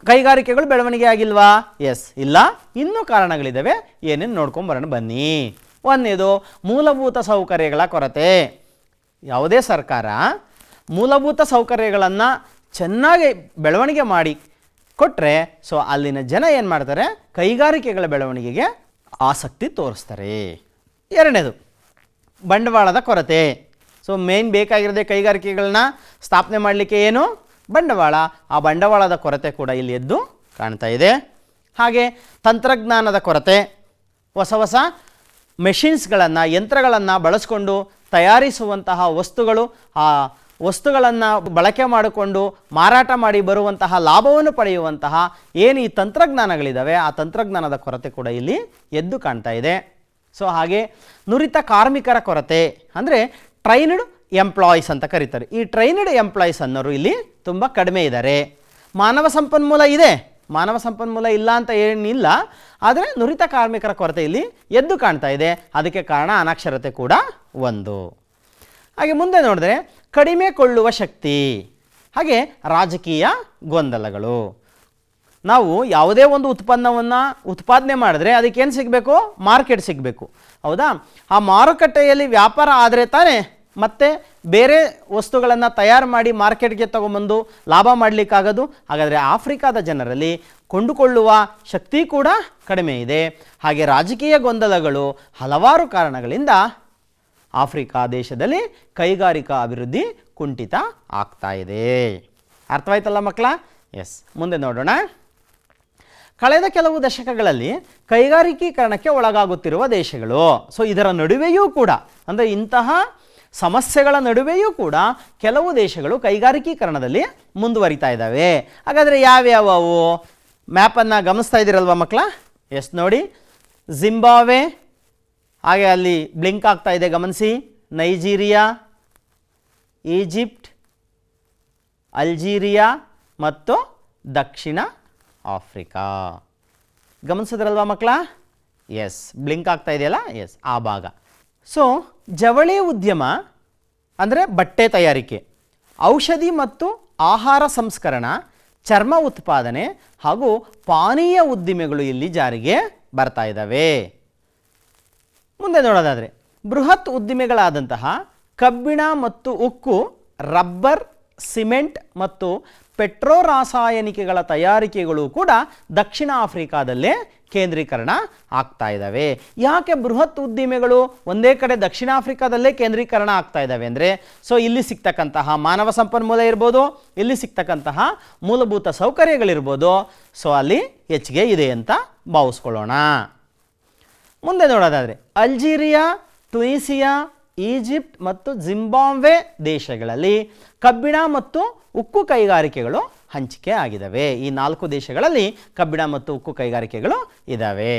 ಕೈಗಾರಿಕೆಗಳು ಬೆಳವಣಿಗೆ ಆಗಿಲ್ವಾ? ಎಸ್, ಇಲ್ಲ, ಇನ್ನೂ ಕಾರಣಗಳಿದ್ದಾವೆ. ಏನೇನು ನೋಡ್ಕೊಂಬರೋಣ ಬನ್ನಿ. ಒಂದನೇದು ಮೂಲಭೂತ ಸೌಕರ್ಯಗಳ ಕೊರತೆ. ಯಾವುದೇ ಸರ್ಕಾರ ಮೂಲಭೂತ ಸೌಕರ್ಯಗಳನ್ನು ಚೆನ್ನಾಗಿ ಬೆಳವಣಿಗೆ ಮಾಡಿ ಕೊಟ್ಟರೆ, ಸೊ ಅಲ್ಲಿನ ಜನ ಏನು ಮಾಡ್ತಾರೆ, ಕೈಗಾರಿಕೆಗಳ ಬೆಳವಣಿಗೆಗೆ ಆಸಕ್ತಿ ತೋರಿಸ್ತಾರೆ. ಎರಡನೇದು ಬಂಡವಾಳದ ಕೊರತೆ. ಸೊ ಮೇನ್ ಬೇಕಾಗಿರೋದೇ ಕೈಗಾರಿಕೆಗಳನ್ನ ಸ್ಥಾಪನೆ ಮಾಡಲಿಕ್ಕೆ ಏನು? ಬಂಡವಾಳ. ಆ ಬಂಡವಾಳದ ಕೊರತೆ ಕೂಡ ಇಲ್ಲಿ ಎದ್ದು ಕಾಣ್ತಾ ಇದೆ. ಹಾಗೆ ತಂತ್ರಜ್ಞಾನದ ಕೊರತೆ. ಹೊಸ ಹೊಸ ಮೆಷಿನ್ಸ್ಗಳನ್ನು, ಯಂತ್ರಗಳನ್ನು ಬಳಸ್ಕೊಂಡು ತಯಾರಿಸುವಂತಹ ವಸ್ತುಗಳು, ಆ ವಸ್ತುಗಳನ್ನು ಬಳಕೆ ಮಾಡಿಕೊಂಡು ಮಾರಾಟ ಮಾಡಿ ಬರುವಂತಹ ಲಾಭವನ್ನು ಪಡೆಯುವಂತಹ ಏನು ಈ ತಂತ್ರಜ್ಞಾನಗಳಿದ್ದಾವೆ, ಆ ತಂತ್ರಜ್ಞಾನದ ಕೊರತೆ ಕೂಡ ಇಲ್ಲಿ ಎದ್ದು ಕಾಣ್ತಾ ಇದೆ. ಸೊ ಹಾಗೆ ನುರಿತ ಕಾರ್ಮಿಕರ ಕೊರತೆ, ಅಂದರೆ ಟ್ರೈನ್ಡ್ ಎಂಪ್ಲಾಯೀಸ್ ಅಂತ ಕರೀತಾರೆ. ಈ ಟ್ರೈನ್ಡ್ ಎಂಪ್ಲಾಯೀಸ್ ಅನ್ನೋರು ಇಲ್ಲಿ ತುಂಬ ಕಡಿಮೆ ಇದ್ದಾರೆ. ಮಾನವ ಸಂಪನ್ಮೂಲ ಇದೆ, ಮಾನವ ಸಂಪನ್ಮೂಲ ಇಲ್ಲ ಅಂತ ಏನಿಲ್ಲ, ಆದರೆ ನುರಿತ ಕಾರ್ಮಿಕರ ಕೊರತೆ ಇಲ್ಲಿ ಎದ್ದು ಕಾಣ್ತಾ ಇದೆ. ಅದಕ್ಕೆ ಕಾರಣ ಅನಕ್ಷರತೆ ಕೂಡ ಒಂದು. ಹಾಗೆ ಮುಂದೆ ನೋಡಿದ್ರೆ ಕಡಿಮೆ ಕೊಳ್ಳುವ ಶಕ್ತಿ, ಹಾಗೆ ರಾಜಕೀಯ ಗೊಂದಲಗಳು. ನಾವು ಯಾವುದೇ ಒಂದು ಉತ್ಪನ್ನವನ್ನು ಉತ್ಪಾದನೆ ಮಾಡಿದ್ರೆ ಅದಕ್ಕೇನು ಸಿಗಬೇಕು? ಮಾರ್ಕೆಟ್ ಸಿಗಬೇಕು, ಹೌದಾ? ಆ ಮಾರುಕಟ್ಟೆಯಲ್ಲಿ ವ್ಯಾಪಾರ ಆದರೆ ತಾನೇ ಮತ್ತೆ ಬೇರೆ ವಸ್ತುಗಳನ್ನು ತಯಾರು ಮಾಡಿ ಮಾರ್ಕೆಟ್ಗೆ ತಗೊಂಬಂದು ಲಾಭ ಮಾಡಲಿಕ್ಕಾಗೋದು. ಹಾಗಾದರೆ ಆಫ್ರಿಕಾದ ಜನರಲ್ಲಿ ಕೊಂಡುಕೊಳ್ಳುವ ಶಕ್ತಿ ಕೂಡ ಕಡಿಮೆ ಇದೆ. ಹಾಗೆ ರಾಜಕೀಯ ಗೊಂದಲಗಳು ಹಲವಾರು ಕಾರಣಗಳಿಂದ ಆಫ್ರಿಕಾ ದೇಶದಲ್ಲಿ ಕೈಗಾರಿಕಾ ಅಭಿವೃದ್ಧಿ ಕುಂಠಿತ ಆಗ್ತಾ ಇದೆ. ಅರ್ಥವಾಯ್ತಲ್ಲ ಮಕ್ಕಳ? ಎಸ್, ಮುಂದೆ ನೋಡೋಣ. ಕಳೆದ ಕೆಲವು ದಶಕಗಳಲ್ಲಿ ಕೈಗಾರಿಕೀಕರಣಕ್ಕೆ ಒಳಗಾಗುತ್ತಿರುವ ದೇಶಗಳು. ಸೊ ಇದರ ನಡುವೆಯೂ ಕೂಡ, ಅಂದರೆ ಇಂತಹ ಸಮಸ್ಯೆಗಳ ನಡುವೆಯೂ ಕೂಡ ಕೆಲವು ದೇಶಗಳು ಕೈಗಾರಿಕೀಕರಣದಲ್ಲಿ ಮುಂದುವರಿತಾ ಇದ್ದಾವೆ. ಹಾಗಾದರೆ ಯಾವ್ಯಾವು? ಮ್ಯಾಪನ್ನು ಗಮನಿಸ್ತಾ ಇದ್ದೀರಲ್ವ ಮಕ್ಕಳ? ಎಸ್ ನೋಡಿ, ಜಿಂಬಾಬ್ವೆ, ಹಾಗೆ ಅಲ್ಲಿ ಬ್ಲಿಂಕ್ ಆಗ್ತಾ ಇದೆ ಗಮನಿಸಿ, ನೈಜೀರಿಯಾ, ಈಜಿಪ್ಟ್, ಅಲ್ಜೀರಿಯಾ ಮತ್ತು ದಕ್ಷಿಣ ಆಫ್ರಿಕಾ. ಗಮನಿಸಿದ್ರಲ್ವ ಮಕ್ಕಳ? ಎಸ್, ಬ್ಲಿಂಕ್ ಆಗ್ತಾ ಇದೆಯಲ್ಲ? ಎಸ್, ಆ ಭಾಗ. ಸೊ ಜವಳಿ ಉದ್ಯಮ ಅಂದರೆ ಬಟ್ಟೆ ತಯಾರಿಕೆ, ಔಷಧಿ ಮತ್ತು ಆಹಾರ ಸಂಸ್ಕರಣ, ಚರ್ಮ ಉತ್ಪಾದನೆ ಹಾಗೂ ಪಾನೀಯ ಉದ್ದಿಮೆಗಳು ಇಲ್ಲಿ ಜಾರಿಗೆ ಬರ್ತಾ ಇದ್ದಾವೆ. ಮುಂದೆ ನೋಡೋದಾದರೆ ಬೃಹತ್ ಉದ್ದಿಮೆಗಳಾದಂತಹ ಕಬ್ಬಿಣ ಮತ್ತು ಉಕ್ಕು, ರಬ್ಬರ್, ಸಿಮೆಂಟ್ ಮತ್ತು ಪೆಟ್ರೋ ರಾಸಾಯನಿಕಗಳ ತಯಾರಿಕೆಗಳು ಕೂಡ ದಕ್ಷಿಣ ಆಫ್ರಿಕಾದಲ್ಲೇ ಕೇಂದ್ರೀಕರಣ ಆಗ್ತಾ ಇದ್ದಾವೆ. ಯಾಕೆ ಬೃಹತ್ ಉದ್ದಿಮೆಗಳು ಒಂದೇ ಕಡೆ ದಕ್ಷಿಣ ಆಫ್ರಿಕಾದಲ್ಲೇ ಕೇಂದ್ರೀಕರಣ ಆಗ್ತಾ ಇದ್ದಾವೆ ಅಂದರೆ, ಸೊ ಇಲ್ಲಿ ಸಿಗ್ತಕ್ಕಂತಹ ಮಾನವ ಸಂಪನ್ಮೂಲ ಇರ್ಬೋದು, ಇಲ್ಲಿ ಸಿಗ್ತಕ್ಕಂತಹ ಮೂಲಭೂತ ಸೌಕರ್ಯಗಳಿರ್ಬೋದು, ಸೊ ಅಲ್ಲಿ ಹೆಚ್ಚಿಗೆ ಇದೆ ಅಂತ ಭಾವಿಸ್ಕೊಳ್ಳೋಣ. ಮುಂದೆ ನೋಡೋದಾದರೆ ಅಲ್ಜೀರಿಯಾ, ಟ್ಯುನೀಸಿಯಾ, ಈಜಿಪ್ಟ್ ಮತ್ತು ಜಿಂಬಾಬ್ವೆ ದೇಶಗಳಲ್ಲಿ ಕಬ್ಬಿಣ ಮತ್ತು ಉಕ್ಕು ಕೈಗಾರಿಕೆಗಳು ಹಂಚಿಕೆ ಆಗಿದ್ದಾವೆ. ಈ 4 ದೇಶಗಳಲ್ಲಿ ಕಬ್ಬಿಣ ಮತ್ತು ಉಕ್ಕು ಕೈಗಾರಿಕೆಗಳು ಇದ್ದಾವೆ.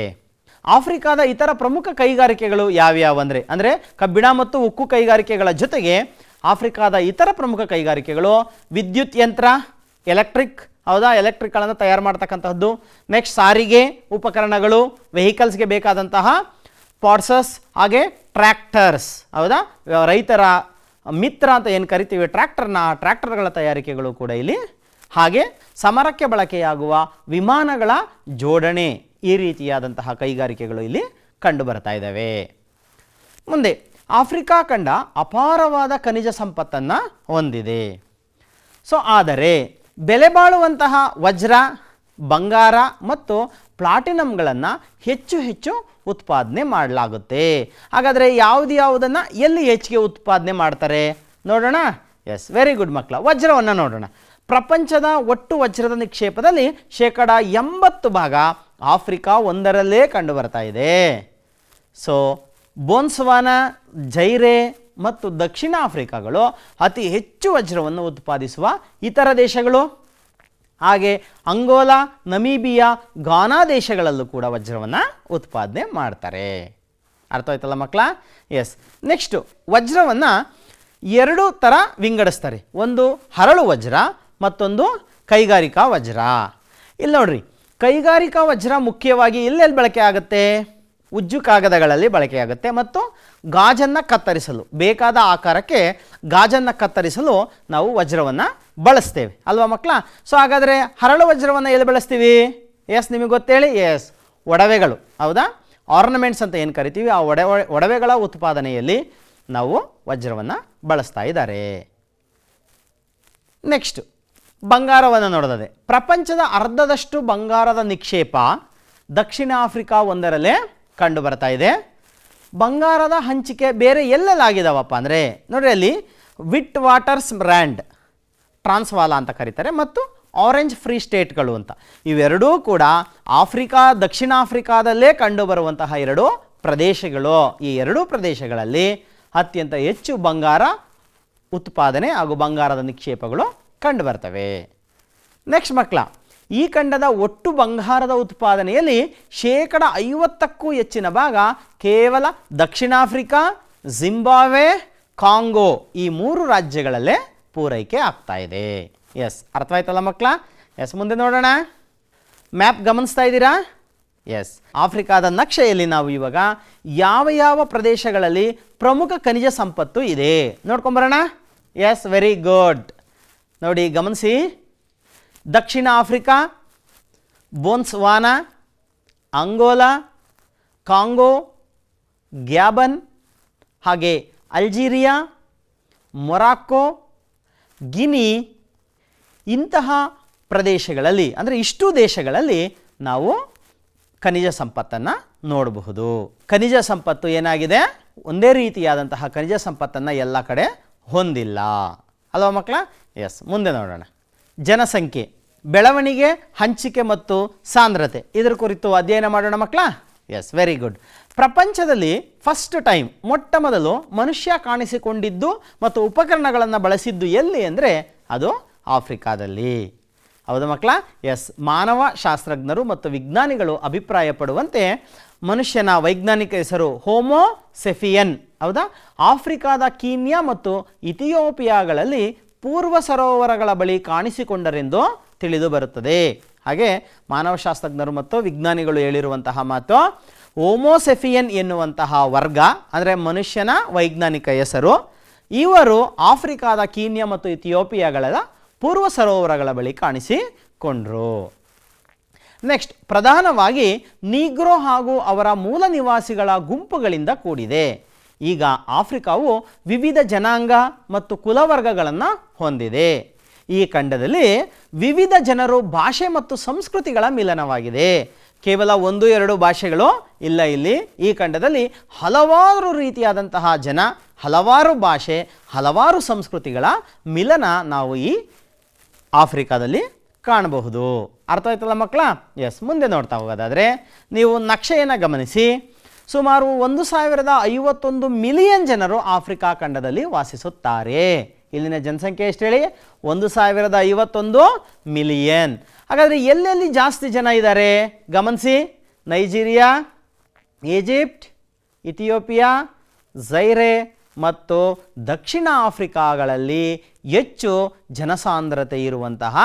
ಆಫ್ರಿಕಾದ ಇತರ ಪ್ರಮುಖ ಕೈಗಾರಿಕೆಗಳು ಯಾವ್ಯಾವು ಅಂದರೆ ಕಬ್ಬಿಣ ಮತ್ತು ಉಕ್ಕು ಕೈಗಾರಿಕೆಗಳ ಜೊತೆಗೆ ಆಫ್ರಿಕಾದ ಇತರ ಪ್ರಮುಖ ಕೈಗಾರಿಕೆಗಳು ವಿದ್ಯುತ್ ಯಂತ್ರ, ಎಲೆಕ್ಟ್ರಿಕ್, ಹೌದಾ, ಎಲೆಕ್ಟ್ರಿಕ್ಗಳನ್ನು ತಯಾರು ಮಾಡ್ತಕ್ಕಂಥದ್ದು. ನೆಕ್ಸ್ಟ್ ಸಾರಿಗೆ ಉಪಕರಣಗಳು, ವೆಹಿಕಲ್ಸ್ಗೆ ಬೇಕಾದಂತಹ ಪಾರ್ಟ್ಸಸ್, ಹಾಗೆ ಟ್ರ್ಯಾಕ್ಟರ್ಸ್, ಹೌದಾ, ರೈತರ ಮಿತ್ರ ಅಂತ ಏನು ಕರಿತೀವಿ ಟ್ರ್ಯಾಕ್ಟರ್ಗಳ ತಯಾರಿಕೆಗಳು ಕೂಡ ಇಲ್ಲಿ. ಹಾಗೆ ಸಮರಕ್ಕೆ ಬಳಕೆಯಾಗುವ ವಿಮಾನಗಳ ಜೋಡಣೆ, ಈ ರೀತಿಯಾದಂತಹ ಕೈಗಾರಿಕೆಗಳು ಇಲ್ಲಿ ಕಂಡು ಬರ್ತಾ ಇದ್ದಾವೆ. ಮುಂದೆ ಆಫ್ರಿಕಾ ಖಂಡ ಅಪಾರವಾದ ಖನಿಜ ಸಂಪತ್ತನ್ನು ಹೊಂದಿದೆ. ಸೊ ಆದರೆ ಬೆಲೆ ಬಾಳುವಂತಹ ವಜ್ರ, ಬಂಗಾರ ಮತ್ತು ಪ್ಲಾಟಿನಮ್ಗಳನ್ನು ಹೆಚ್ಚು ಹೆಚ್ಚು ಉತ್ಪಾದನೆ ಮಾಡಲಾಗುತ್ತೆ. ಹಾಗಾದರೆ ಯಾವುದನ್ನು ಎಲ್ಲಿ ಹೆಚ್ಚಿಗೆ ಉತ್ಪಾದನೆ ಮಾಡ್ತಾರೆ ನೋಡೋಣ. ಎಸ್, ವೆರಿ ಗುಡ್ ಮಕ್ಕಳ. ವಜ್ರವನ್ನು ನೋಡೋಣ. ಪ್ರಪಂಚದ ಒಟ್ಟು ವಜ್ರದ ನಿಕ್ಷೇಪದಲ್ಲಿ 80% ಆಫ್ರಿಕಾ ಒಂದರಲ್ಲೇ ಕಂಡು ಬರ್ತಾ ಇದೆ. ಸೊ ಬೋನ್ಸ್ವಾನಾ, ಜೈರೆ ಮತ್ತು ದಕ್ಷಿಣ ಆಫ್ರಿಕಾಗಳು ಅತಿ ಹೆಚ್ಚು ವಜ್ರವನ್ನು ಉತ್ಪಾದಿಸುವ ಇತರ ದೇಶಗಳು. ಹಾಗೆ ಅಂಗೋಲಾ, ನಮೀಬಿಯಾ, ಘಾನಾ ದೇಶಗಳಲ್ಲೂ ಕೂಡ ವಜ್ರವನ್ನು ಉತ್ಪಾದನೆ ಮಾಡ್ತಾರೆ. ಅರ್ಥ ಆಯ್ತಲ್ಲ ಮಕ್ಕಳ? ಎಸ್. ನೆಕ್ಸ್ಟು ವಜ್ರವನ್ನು 2 ಥರ ವಿಂಗಡಿಸ್ತಾರೆ. ಒಂದು ಹರಳು ವಜ್ರ, ಮತ್ತೊಂದು ಕೈಗಾರಿಕಾ ವಜ್ರ. ಇಲ್ಲಿ ನೋಡ್ರಿ, ಕೈಗಾರಿಕಾ ವಜ್ರ ಮುಖ್ಯವಾಗಿ ಎಲ್ಲೆಲ್ಲಿ ಬಳಕೆ ಆಗುತ್ತೆ? ಉಜ್ಜು ಕಾಗದಗಳಲ್ಲಿ ಬಳಕೆಯಾಗುತ್ತೆ ಮತ್ತು ಗಾಜನ್ನು ಕತ್ತರಿಸಲು, ಬೇಕಾದ ಆಕಾರಕ್ಕೆ ಗಾಜನ್ನು ಕತ್ತರಿಸಲು ನಾವು ವಜ್ರವನ್ನು ಬಳಸ್ತೇವೆ ಅಲ್ವಾ ಮಕ್ಕಳ? ಸೊ ಹಾಗಾದರೆ ಹರಳು ವಜ್ರವನ್ನು ಎಲ್ಲಿ ಬಳಸ್ತೀವಿ? ಎಸ್, ನಿಮಗೆ ಗೊತ್ತೇಳಿ. ಎಸ್, ಒಡವೆಗಳು. ಹೌದಾ? ಆರ್ನಮೆಂಟ್ಸ್ ಅಂತ ಏನು ಕರಿತೀವಿ, ಆ ಒಡವೆಗಳ ಉತ್ಪಾದನೆಯಲ್ಲಿ ನಾವು ವಜ್ರವನ್ನು ಬಳಸ್ತಾ ಇದ್ದಾರೆ. ನೆಕ್ಸ್ಟ್ ಬಂಗಾರವನ್ನು ನೋಡೋದೇ. ಪ್ರಪಂಚದ ಅರ್ಧದಷ್ಟು ಬಂಗಾರದ ನಿಕ್ಷೇಪ ದಕ್ಷಿಣ ಆಫ್ರಿಕಾ ಒಂದರಲ್ಲೇ ಕಂಡು ಬರ್ತಾ ಇದೆ. ಬಂಗಾರದ ಹಂಚಿಕೆ ಬೇರೆ ಎಲ್ಲೆಲ್ಲಾಗಿದ್ದಾವಪ್ಪ ಅಂದರೆ ನೋಡ್ರಿ, ಅಲ್ಲಿ ವಿಟ್ ವಾಟರ್ಸ್ ಬ್ರ್ಯಾಂಡ್, ಟ್ರಾನ್ಸ್ವಾಲಾ ಅಂತ ಕರೀತಾರೆ, ಮತ್ತು ಆರೆಂಜ್ ಫ್ರೀ ಸ್ಟೇಟ್ಗಳು ಅಂತ. ಇವೆರಡೂ ಕೂಡ ಆಫ್ರಿಕಾ, ದಕ್ಷಿಣ ಆಫ್ರಿಕಾದಲ್ಲೇ ಕಂಡುಬರುವಂತಹ 2 ಪ್ರದೇಶಗಳು. ಈ 2 ಪ್ರದೇಶಗಳಲ್ಲಿ ಅತ್ಯಂತ ಹೆಚ್ಚು ಬಂಗಾರ ಉತ್ಪಾದನೆ ಹಾಗೂ ಬಂಗಾರದ ನಿಕ್ಷೇಪಗಳು ಕಂಡು ಬರ್ತವೆ. ನೆಕ್ಸ್ಟ್ ಮಕ್ಕಳ, ಈ ಖಂಡದ ಒಟ್ಟು ಬಂಗಾರದ ಉತ್ಪಾದನೆಯಲ್ಲಿ 50%ಕ್ಕೂ ಹೆಚ್ಚಿನ ಭಾಗ ಕೇವಲ ದಕ್ಷಿಣ ಆಫ್ರಿಕಾ, ಜಿಂಬಾಬ್ವೆ, ಕಾಂಗೋ ಈ 3 ರಾಜ್ಯಗಳಲ್ಲೇ ಪೂರೈಕೆ ಆಗ್ತಾ ಇದೆ. ಎಸ್, ಅರ್ಥವಾಯ್ತಲ್ಲ ಮಕ್ಕಳ? ಎಸ್, ಮುಂದೆ ನೋಡೋಣ. ಮ್ಯಾಪ್ ಗಮನಿಸ್ತಾ ಇದ್ದೀರಾ? ಎಸ್, ಆಫ್ರಿಕಾದ ನಕ್ಷೆಯಲ್ಲಿ ನಾವು ಇವಾಗ ಯಾವ ಯಾವ ಪ್ರದೇಶಗಳಲ್ಲಿ ಪ್ರಮುಖ ಖನಿಜ ಸಂಪತ್ತು ಇದೆ ನೋಡ್ಕೊಂಬರೋಣ. Yes, very good. ನೋಡಿ, ಗಮನಿಸಿ. ದಕ್ಷಿಣ Africa, Botswana, Angola, Congo, Gabon, ಹಾಗೆ ಅಲ್ಜೀರಿಯಾ, ಮೊರಾಕ್ಕೋ, ಗಿನಿ ಇಂತಹ ಪ್ರದೇಶಗಳಲ್ಲಿ, ಅಂದರೆ ಇಷ್ಟು ದೇಶಗಳಲ್ಲಿ ನಾವು ಖನಿಜ ಸಂಪತ್ತನ್ನು ನೋಡಬಹುದು. ಖನಿಜ ಸಂಪತ್ತು ಏನಾಗಿದೆ, ಒಂದೇ ರೀತಿಯಾದಂತಹ ಖನಿಜ ಸಂಪತ್ತನ್ನು ಎಲ್ಲ ಕಡೆ ಹೊಂದಿಲ್ಲ ಅಲ್ವಾ ಮಕ್ಕಳ? ಎಸ್, ಮುಂದೆ ನೋಡೋಣ. ಜನಸಂಖ್ಯೆ, ಬೆಳವಣಿಗೆ, ಹಂಚಿಕೆ ಮತ್ತು ಸಾಂದ್ರತೆ ಇದರ ಕುರಿತು ಅಧ್ಯಯನ ಮಾಡೋಣ ಮಕ್ಕಳ. Yes, very good. ಪ್ರಪಂಚದಲ್ಲಿ ಫಸ್ಟ್ ಟೈಮ್, ಮೊಟ್ಟ ಮೊದಲು ಮನುಷ್ಯ ಕಾಣಿಸಿಕೊಂಡಿದ್ದು ಮತ್ತು ಉಪಕರಣಗಳನ್ನು ಬಳಸಿದ್ದು ಎಲ್ಲಿ ಅಂದರೆ ಅದು ಆಫ್ರಿಕಾದಲ್ಲಿ. ಹೌದಾ ಮಕ್ಕಳ? ಎಸ್, ಮಾನವ ಶಾಸ್ತ್ರಜ್ಞರು ಮತ್ತು ವಿಜ್ಞಾನಿಗಳು ಅಭಿಪ್ರಾಯ ಪಡುವಂತೆ ಮನುಷ್ಯನ ವೈಜ್ಞಾನಿಕ ಹೆಸರು ಹೋಮೋ ಸೆಫಿಯನ್. ಹೌದಾ? ಆಫ್ರಿಕಾದ ಕೀನ್ಯಾ ಮತ್ತು ಇಥಿಯೋಪಿಯಾಗಳಲ್ಲಿ ಪೂರ್ವ ಸರೋವರಗಳ ಬಳಿ ಕಾಣಿಸಿಕೊಂಡರೆಂದು ತಿಳಿದು ಬರುತ್ತದೆ. ಹಾಗೆ ಮಾನವಶಾಸ್ತ್ರಜ್ಞರು ಮತ್ತು ವಿಜ್ಞಾನಿಗಳು ಹೇಳಿರುವಂತಹ ಮಾತು, ಹೋಮೋಸೆಫಿಯನ್ ಎನ್ನುವಂತಹ ವರ್ಗ ಅಂದರೆ ಮನುಷ್ಯನ ವೈಜ್ಞಾನಿಕ ಹೆಸರು, ಇವರು ಆಫ್ರಿಕಾದ ಕೀನ್ಯಾ ಮತ್ತು ಇಥಿಯೋಪಿಯಾಗಳ ಪೂರ್ವ ಸರೋವರಗಳ ಬಳಿ ಕಾಣಿಸಿಕೊಂಡ್ರು. ನೆಕ್ಸ್ಟ್, ಪ್ರಧಾನವಾಗಿ ನೀಗ್ರೋ ಹಾಗೂ ಅವರ ಮೂಲ ನಿವಾಸಿಗಳ ಗುಂಪುಗಳಿಂದ ಕೂಡಿದೆ. ಈಗ ಆಫ್ರಿಕಾವು ವಿವಿಧ ಜನಾಂಗ ಮತ್ತು ಕುಲವರ್ಗಗಳನ್ನು ಹೊಂದಿದೆ. ಈ ಖಂಡದಲ್ಲಿ ವಿವಿಧ ಜನರು, ಭಾಷೆ ಮತ್ತು ಸಂಸ್ಕೃತಿಗಳ ಮಿಲನವಾಗಿದೆ. ಕೇವಲ 1-2 ಭಾಷೆಗಳು ಇಲ್ಲ. ಇಲ್ಲಿ ಈ ಖಂಡದಲ್ಲಿ ಹಲವಾರು ರೀತಿಯಾದಂತಹ ಜನ, ಹಲವಾರು ಭಾಷೆ, ಹಲವಾರು ಸಂಸ್ಕೃತಿಗಳ ಮಿಲನ ನಾವು ಈ ಆಫ್ರಿಕಾದಲ್ಲಿ ಕಾಣಬಹುದು. ಅರ್ಥ ಆಯ್ತಲ್ಲ ಮಕ್ಕಳ? ಎಸ್, ಮುಂದೆ ನೋಡ್ತಾ ಹೋಗೋದಾದರೆ ನೀವು ನಕ್ಷೆಯನ್ನು ಗಮನಿಸಿ. ಸುಮಾರು 1051 ಮಿಲಿಯನ್ ಜನರು ಆಫ್ರಿಕಾ ಖಂಡದಲ್ಲಿ ವಾಸಿಸುತ್ತಾರೆ. ಇಲ್ಲಿನ ಜನಸಂಖ್ಯೆ ಎಷ್ಟು ಹೇಳಿ? 1051 ಮಿಲಿಯನ್. ಹಾಗಾದರೆ ಎಲ್ಲೆಲ್ಲಿ ಜಾಸ್ತಿ ಜನ ಇದ್ದಾರೆ ಗಮನಿಸಿ. ನೈಜೀರಿಯಾ, ಈಜಿಪ್ಟ್, ಇಥಿಯೋಪಿಯಾ, ಜೈರೆ ಮತ್ತು ದಕ್ಷಿಣ ಆಫ್ರಿಕಾಗಳಲ್ಲಿ ಹೆಚ್ಚು ಜನಸಾಂದ್ರತೆ ಇರುವಂತಹ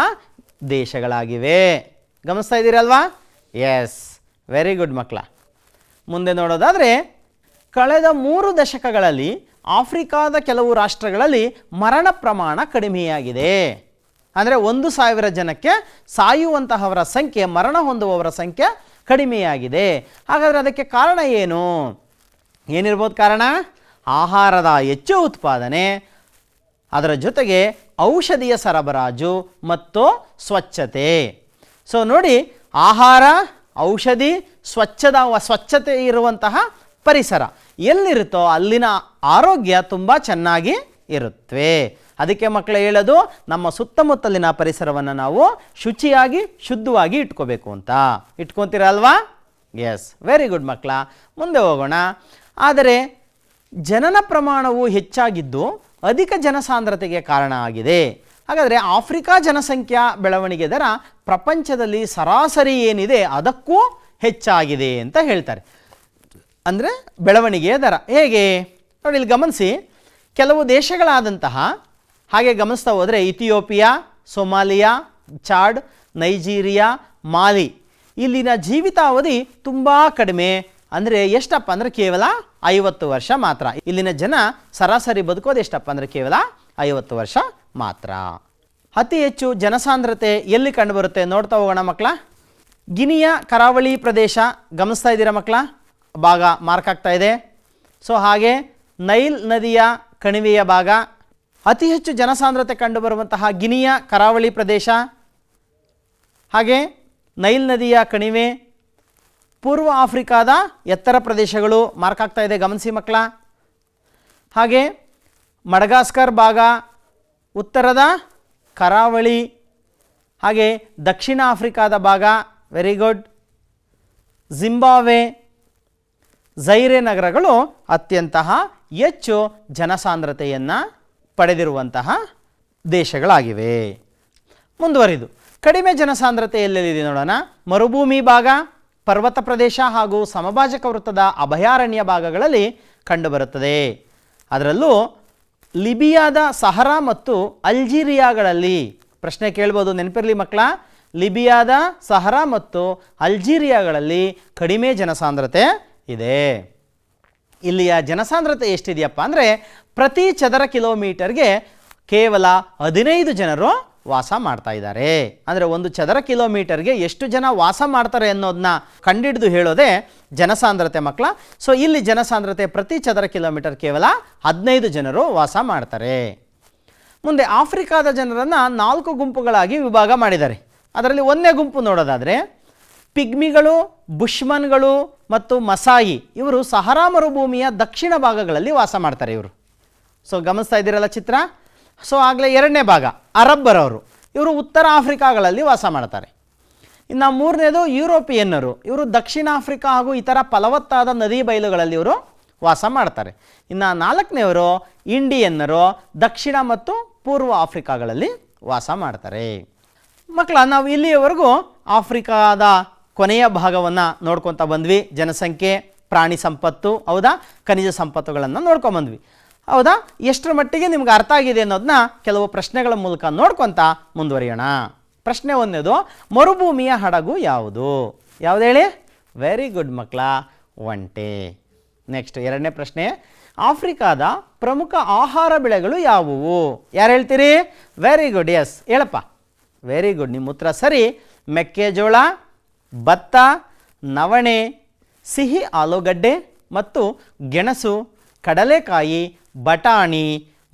ದೇಶಗಳಾಗಿವೆ. ಗಮನಿಸ್ತಾ ಇದ್ದೀರಲ್ವಾ? ಎಸ್, ವೆರಿ ಗುಡ್ ಮಕ್ಕಳ. ಮುಂದೆ ನೋಡೋದಾದರೆ ಕಳೆದ 3 ದಶಕಗಳಲ್ಲಿ ಆಫ್ರಿಕಾದ ಕೆಲವು ರಾಷ್ಟ್ರಗಳಲ್ಲಿ ಮರಣ ಪ್ರಮಾಣ ಕಡಿಮೆಯಾಗಿದೆ. ಅಂದರೆ 1000 ಜನಕ್ಕೆ ಸಾಯುವಂತಹವರ ಸಂಖ್ಯೆ, ಮರಣ ಹೊಂದುವವರ ಸಂಖ್ಯೆ ಕಡಿಮೆಯಾಗಿದೆ. ಹಾಗಾದರೆ ಅದಕ್ಕೆ ಕಾರಣ ಏನು? ಏನಿರ್ಬೋದು ಕಾರಣ? ಆಹಾರದ ಹೆಚ್ಚು ಉತ್ಪಾದನೆ, ಅದರ ಜೊತೆಗೆ ಔಷಧಿಯ ಸರಬರಾಜು ಮತ್ತು ಸ್ವಚ್ಛತೆ. ಸೊ ನೋಡಿ, ಆಹಾರ, ಔಷಧಿ, ಸ್ವಚ್ಛತೆ ಇರುವಂತಹ ಪರಿಸರ ಎಲ್ಲಿರುತ್ತೋ ಅಲ್ಲಿನ ಆರೋಗ್ಯ ತುಂಬ ಚೆನ್ನಾಗಿ ಇರುತ್ತವೆ. ಅದಕ್ಕೆ ಮಕ್ಕಳು ಹೇಳೋದು, ನಮ್ಮ ಸುತ್ತಮುತ್ತಲಿನ ಪರಿಸರವನ್ನು ನಾವು ಶುಚಿಯಾಗಿ ಶುದ್ಧವಾಗಿ ಇಟ್ಕೋಬೇಕು ಅಂತ. ಇಟ್ಕೊತೀರಲ್ವಾ? ಎಸ್, ವೆರಿ ಗುಡ್ ಮಕ್ಕಳ. ಮುಂದೆ ಹೋಗೋಣ. ಆದರೆ ಜನನ ಪ್ರಮಾಣವು ಹೆಚ್ಚಾಗಿದ್ದು ಅಧಿಕ ಜನಸಾಂದ್ರತೆಗೆ ಕಾರಣ ಆಗಿದೆ. ಹಾಗಾದರೆ ಆಫ್ರಿಕಾ ಜನಸಂಖ್ಯಾ ಬೆಳವಣಿಗೆ ದರ ಪ್ರಪಂಚದಲ್ಲಿ ಸರಾಸರಿ ಏನಿದೆ ಅದಕ್ಕೂ ಹೆಚ್ಚಾಗಿದೆ ಅಂತ ಹೇಳ್ತಾರೆ. ಅಂದರೆ ಬೆಳವಣಿಗೆಯ ದರ ಹೇಗೆ ನೋಡಿ, ಇಲ್ಲಿ ಗಮನಿಸಿ. ಕೆಲವು ದೇಶಗಳಾದಂತಹ, ಹಾಗೆ ಗಮನಿಸ್ತಾ ಹೋದರೆ ಇಥಿಯೋಪಿಯಾ, ಸೊಮಾಲಿಯಾ, ಚಾಡ್, ನೈಜೀರಿಯಾ, ಮಾಲಿ, ಇಲ್ಲಿನ ಜೀವಿತಾವಧಿ ತುಂಬ ಕಡಿಮೆ. ಅಂದರೆ ಎಷ್ಟಪ್ಪ ಅಂದರೆ ಕೇವಲ 50 ವರ್ಷ ಮಾತ್ರ. ಇಲ್ಲಿನ ಜನ ಸರಾಸರಿ ಬದುಕೋದು ಎಷ್ಟಪ್ಪ ಅಂದರೆ ಕೇವಲ 50 ವರ್ಷ ಮಾತ್ರ. ಅತಿ ಹೆಚ್ಚು ಜನಸಾಂದ್ರತೆ ಎಲ್ಲಿ ಕಂಡುಬರುತ್ತೆ ನೋಡ್ತಾ ಹೋಗೋಣ ಮಕ್ಕಳ. ಗಿನಿಯ ಕರಾವಳಿ ಪ್ರದೇಶ ಗಮನಿಸ್ತಾ ಇದ್ದೀರಾ ಮಕ್ಕಳ, ಭಾಗ ಮಾರ್ಕ್ ಆಗ್ತಾ ಇದೆ. ಸೊ ಹಾಗೆ ನೈಲ್ ನದಿಯ ಕಣಿವೆಯ ಭಾಗ, ಅತಿ ಹೆಚ್ಚು ಜನಸಾಂದ್ರತೆ ಕಂಡುಬರುವಂತಹ ಗಿನಿಯ ಕರಾವಳಿ ಪ್ರದೇಶ, ಹಾಗೆ ನೈಲ್ ನದಿಯ ಕಣಿವೆ, ಪೂರ್ವ ಆಫ್ರಿಕಾದ ಎತ್ತರ ಪ್ರದೇಶಗಳು ಮಾರ್ಕ್ ಆಗ್ತಾ ಇದೆ, ಗಮನಿಸಿ ಮಕ್ಕಳ. ಹಾಗೆ ಮಡಗಾಸ್ಕರ್ ಭಾಗ, ಉತ್ತರದ ಕರಾವಳಿ, ಹಾಗೆ ದಕ್ಷಿಣ ಆಫ್ರಿಕಾದ ಭಾಗ, ವೆರಿ ಗುಡ್. ಜಿಂಬಾಬ್ವೆ, ಝೈರೆ ನಗರಗಳು ಅತ್ಯಂತ ಹೆಚ್ಚು ಜನಸಾಂದ್ರತೆಯನ್ನು ಪಡೆದಿರುವಂತಹ ದೇಶಗಳಾಗಿವೆ. ಮುಂದುವರಿದು ಕಡಿಮೆ ಜನಸಾಂದ್ರತೆ ಎಲ್ಲೆಲ್ಲಿದೆ ನೋಡೋಣ. ಮರುಭೂಮಿ ಭಾಗ, ಪರ್ವತ ಪ್ರದೇಶ ಹಾಗೂ ಸಮಭಾಜಕ ವೃತ್ತದ ಅಭಯಾರಣ್ಯ ಭಾಗಗಳಲ್ಲಿ ಕಂಡುಬರುತ್ತದೆ. ಅದರಲ್ಲೂ ಲಿಬಿಯಾದ ಸಹರಾ ಮತ್ತು ಅಲ್ಜೀರಿಯಾಗಳಲ್ಲಿ, ಪ್ರಶ್ನೆ ಕೇಳ್ಬೋದು, ನೆನಪಿರಲಿ ಮಕ್ಕಳ, ಲಿಬಿಯಾದ ಸಹರಾ ಮತ್ತು ಅಲ್ಜೀರಿಯಾಗಳಲ್ಲಿ ಕಡಿಮೆ ಜನಸಾಂದ್ರತೆ ಇದೆ. ಇಲ್ಲಿಯ ಜನಸಾಂದ್ರತೆ ಎಷ್ಟಿದೆಯಪ್ಪ ಅಂದರೆ ಪ್ರತಿ ಚದರ ಕಿಲೋಮೀಟರ್ಗೆ ಕೇವಲ 15 ಜನರು ವಾಸ ಮಾಡ್ತಾ ಇದ್ದಾರೆ. ಅಂದರೆ ಒಂದು ಚದರ ಕಿಲೋಮೀಟರ್ಗೆ ಎಷ್ಟು ಜನ ವಾಸ ಮಾಡ್ತಾರೆ ಅನ್ನೋದನ್ನ ಕಂಡಿಡಿದು ಹೇಳೋದೇ ಜನಸಾಂದ್ರತೆ ಮಕ್ಕಳ. ಸೊ ಇಲ್ಲಿ ಜನಸಾಂದ್ರತೆ ಪ್ರತಿ ಚದರ ಕಿಲೋಮೀಟರ್ ಕೇವಲ 15 ಜನರು ವಾಸ ಮಾಡ್ತಾರೆ. ಮುಂದೆ ಆಫ್ರಿಕಾದ ಜನರನ್ನು 4 ಗುಂಪುಗಳಾಗಿ ವಿಭಾಗ ಮಾಡಿದ್ದಾರೆ. ಅದರಲ್ಲಿ ಒಂದನೇ ಗುಂಪು ನೋಡೋದಾದರೆ ಪಿಗ್ಮಿಗಳು, ಬುಷ್ಮನ್ಗಳು ಮತ್ತು ಮಸಾಯಿ, ಇವರು ಸಹರಾ ಮರುಭೂಮಿಯ ದಕ್ಷಿಣ ಭಾಗಗಳಲ್ಲಿ ವಾಸ ಮಾಡ್ತಾರೆ ಇವರು. ಸೊ ಗಮನಿಸ್ತಾ ಇದ್ದೀರಲ್ಲ ಚಿತ್ರ. ಸೊ ಆಗಲೇ ಎರಡನೇ ಭಾಗ ಅರಬ್ಬರವರು, ಇವರು ಉತ್ತರ ಆಫ್ರಿಕಾಗಳಲ್ಲಿ ವಾಸ ಮಾಡ್ತಾರೆ. ಇನ್ನು ಮೂರನೇದು ಯುರೋಪಿಯನ್ನರು, ಇವರು ದಕ್ಷಿಣ ಆಫ್ರಿಕಾ ಹಾಗೂ ಇತರ ಫಲವತ್ತಾದ ನದಿ ಬಯಲುಗಳಲ್ಲಿ ಇವರು ವಾಸ ಮಾಡ್ತಾರೆ. ಇನ್ನು ನಾಲ್ಕನೇವರು ಇಂಡಿಯನ್ನರು, ದಕ್ಷಿಣ ಮತ್ತು ಪೂರ್ವ ಆಫ್ರಿಕಾಗಳಲ್ಲಿ ವಾಸ ಮಾಡ್ತಾರೆ. ಮಕ್ಕಳ, ನಾವು ಇಲ್ಲಿಯವರೆಗೂ ಆಫ್ರಿಕಾದ ಕೊನೆಯ ಭಾಗವನ್ನು ನೋಡ್ಕೊತಾ ಬಂದ್ವಿ. ಜನಸಂಖ್ಯೆ, ಪ್ರಾಣಿ ಸಂಪತ್ತು, ಹೌದಾ, ಖನಿಜ ಸಂಪತ್ತುಗಳನ್ನು ನೋಡ್ಕೊಂಬಂದ್ವಿ, ಹೌದಾ. ಎಷ್ಟರ ಮಟ್ಟಿಗೆ ನಿಮ್ಗೆ ಅರ್ಥ ಆಗಿದೆ ಅನ್ನೋದನ್ನ ಕೆಲವು ಪ್ರಶ್ನೆಗಳ ಮೂಲಕ ನೋಡ್ಕೊತಾ ಮುಂದುವರಿಯೋಣ. ಪ್ರಶ್ನೆ ಒಂದನೇದು, ಮರುಭೂಮಿಯ ಹಡಗು ಯಾವುದು? ಯಾವುದು ಹೇಳಿ? ವೆರಿ ಗುಡ್ ಮಕ್ಕಳ, ಒಂಟೆ. ನೆಕ್ಸ್ಟ್ ಎರಡನೇ ಪ್ರಶ್ನೆ, ಆಫ್ರಿಕಾದ ಪ್ರಮುಖ ಆಹಾರ ಬೆಳೆಗಳು ಯಾವುವು? ಯಾರು ಹೇಳ್ತೀರಿ? ವೆರಿ ಗುಡ್, ಎಸ್ ಹೇಳಪ್ಪ. ವೆರಿ ಗುಡ್, ನಿಮ್ಮ ಉತ್ತರ ಸರಿ. ಮೆಕ್ಕೆಜೋಳ, ಭತ್ತ, ನವಣೆ, ಸಿಹಿ ಆಲೂಗಡ್ಡೆ ಮತ್ತು ಗೆಣಸು, ಕಡಲೆಕಾಯಿ, ಬಟಾಣಿ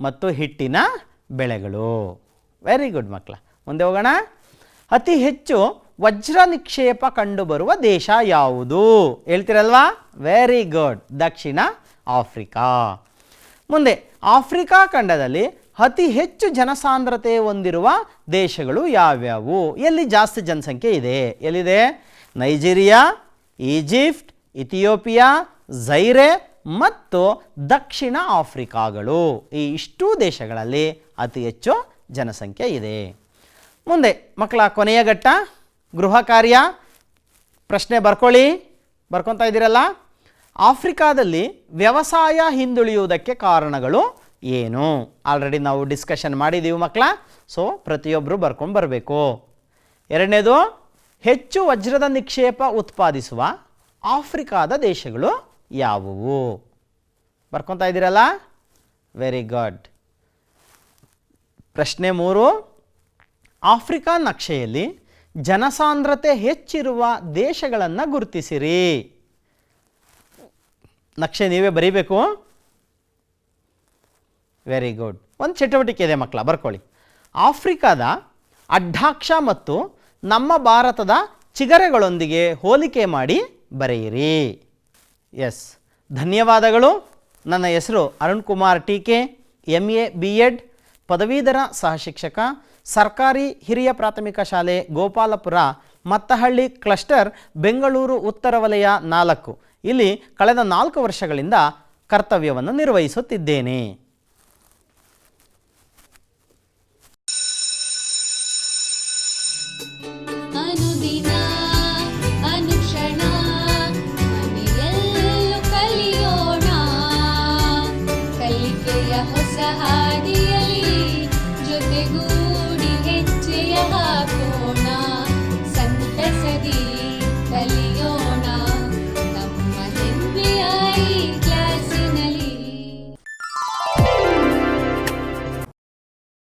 ಮತ್ತು ಹಿಟ್ಟಿನ ಬೆಳೆಗಳು. ವೆರಿ ಗುಡ್ ಮಕ್ಕಳ. ಮುಂದೆ ಹೋಗೋಣ. ಅತಿ ಹೆಚ್ಚು ವಜ್ರ ನಿಕ್ಷೇಪ ಕಂಡುಬರುವ ದೇಶ ಯಾವುದು? ಹೇಳ್ತೀರಲ್ವಾ? ವೆರಿ ಗುಡ್, ದಕ್ಷಿಣ ಆಫ್ರಿಕಾ. ಮುಂದೆ ಆಫ್ರಿಕಾ ಖಂಡದಲ್ಲಿ ಅತಿ ಹೆಚ್ಚು ಜನಸಾಂದ್ರತೆ ಹೊಂದಿರುವ ದೇಶಗಳು ಯಾವ್ಯಾವು? ಎಲ್ಲಿ ಜಾಸ್ತಿ ಜನಸಂಖ್ಯೆ ಇದೆ? ಎಲ್ಲಿದೆ? ನೈಜೀರಿಯಾ, ಈಜಿಪ್ಟ್, ಇಥಿಯೋಪಿಯಾ, ಝೈರೆ ಮತ್ತು ದಕ್ಷಿಣ ಆಫ್ರಿಕಾಗಳು. ಈ ಇಷ್ಟೂ ದೇಶಗಳಲ್ಲಿ ಅತಿ ಹೆಚ್ಚು ಜನಸಂಖ್ಯೆ ಇದೆ. ಮುಂದೆ ಮಕ್ಕಳ ಕೊನೆಯ ಘಟ್ಟ, ಗೃಹ ಕಾರ್ಯ. ಪ್ರಶ್ನೆ ಬರ್ಕೊಳ್ಳಿ, ಬರ್ಕೊತಾ ಇದ್ದೀರಲ್ಲ. ಆಫ್ರಿಕಾದಲ್ಲಿ ವ್ಯವಸಾಯ ಹಿಂದುಳಿಯುವುದಕ್ಕೆ ಕಾರಣಗಳು ಏನು? ಆಲ್ರೆಡಿ ನಾವು ಡಿಸ್ಕಷನ್ ಮಾಡಿದ್ದೀವಿ ಮಕ್ಕಳ. ಸೊ ಪ್ರತಿಯೊಬ್ಬರು ಬರ್ಕೊಂಡು ಬರಬೇಕು. ಎರಡನೇದು, ಹೆಚ್ಚು ವಜ್ರದ ನಿಕ್ಷೇಪ ಉತ್ಪಾದಿಸುವ ಆಫ್ರಿಕಾದ ದೇಶಗಳು ಯಾವುವು? ಬರ್ಕೊತಾ ಇದ್ದೀರಲ್ಲ? Very good. ಪ್ರಶ್ನೆ 3, ಆಫ್ರಿಕಾ ನಕ್ಷೆಯಲ್ಲಿ ಜನಸಾಂದ್ರತೆ ಹೆಚ್ಚಿರುವ ದೇಶಗಳನ್ನು ಗುರುತಿಸಿರಿ. ನಕ್ಷೆ ನೀವೇ ಬರೀಬೇಕು. Very good. ಒಂದು ಚಟುವಟಿಕೆ ಇದೆ ಮಕ್ಕಳ, ಬರ್ಕೊಳ್ಳಿ. ಆಫ್ರಿಕಾದ ಅಡ್ಡಾಕ್ಷ ಮತ್ತು ನಮ್ಮ ಭಾರತದ ಚಿಗರೆಗಳೊಂದಿಗೆ ಹೋಲಿಕೆ ಮಾಡಿ ಬರೆಯಿರಿ. ಎಸ್, ಧನ್ಯವಾದಗಳು. ನನ್ನ ಹೆಸರು ಅರುಣ್ ಕುಮಾರ್ ಟೀಕೆ, MA B.Ed, ಪದವೀಧರ ಸಹಶಿಕ್ಷಕ, ಸರ್ಕಾರಿ ಹಿರಿಯ ಪ್ರಾಥಮಿಕ ಶಾಲೆ ಗೋಪಾಲಪುರ, ಮತ್ತಹಳ್ಳಿ ಕ್ಲಸ್ಟರ್, ಬೆಂಗಳೂರು ಉತ್ತರ ವಲಯ 4. ಇಲ್ಲಿ ಕಳೆದ 4 ವರ್ಷಗಳಿಂದ ಕರ್ತವ್ಯವನ್ನು ನಿರ್ವಹಿಸುತ್ತಿದ್ದೇನೆ.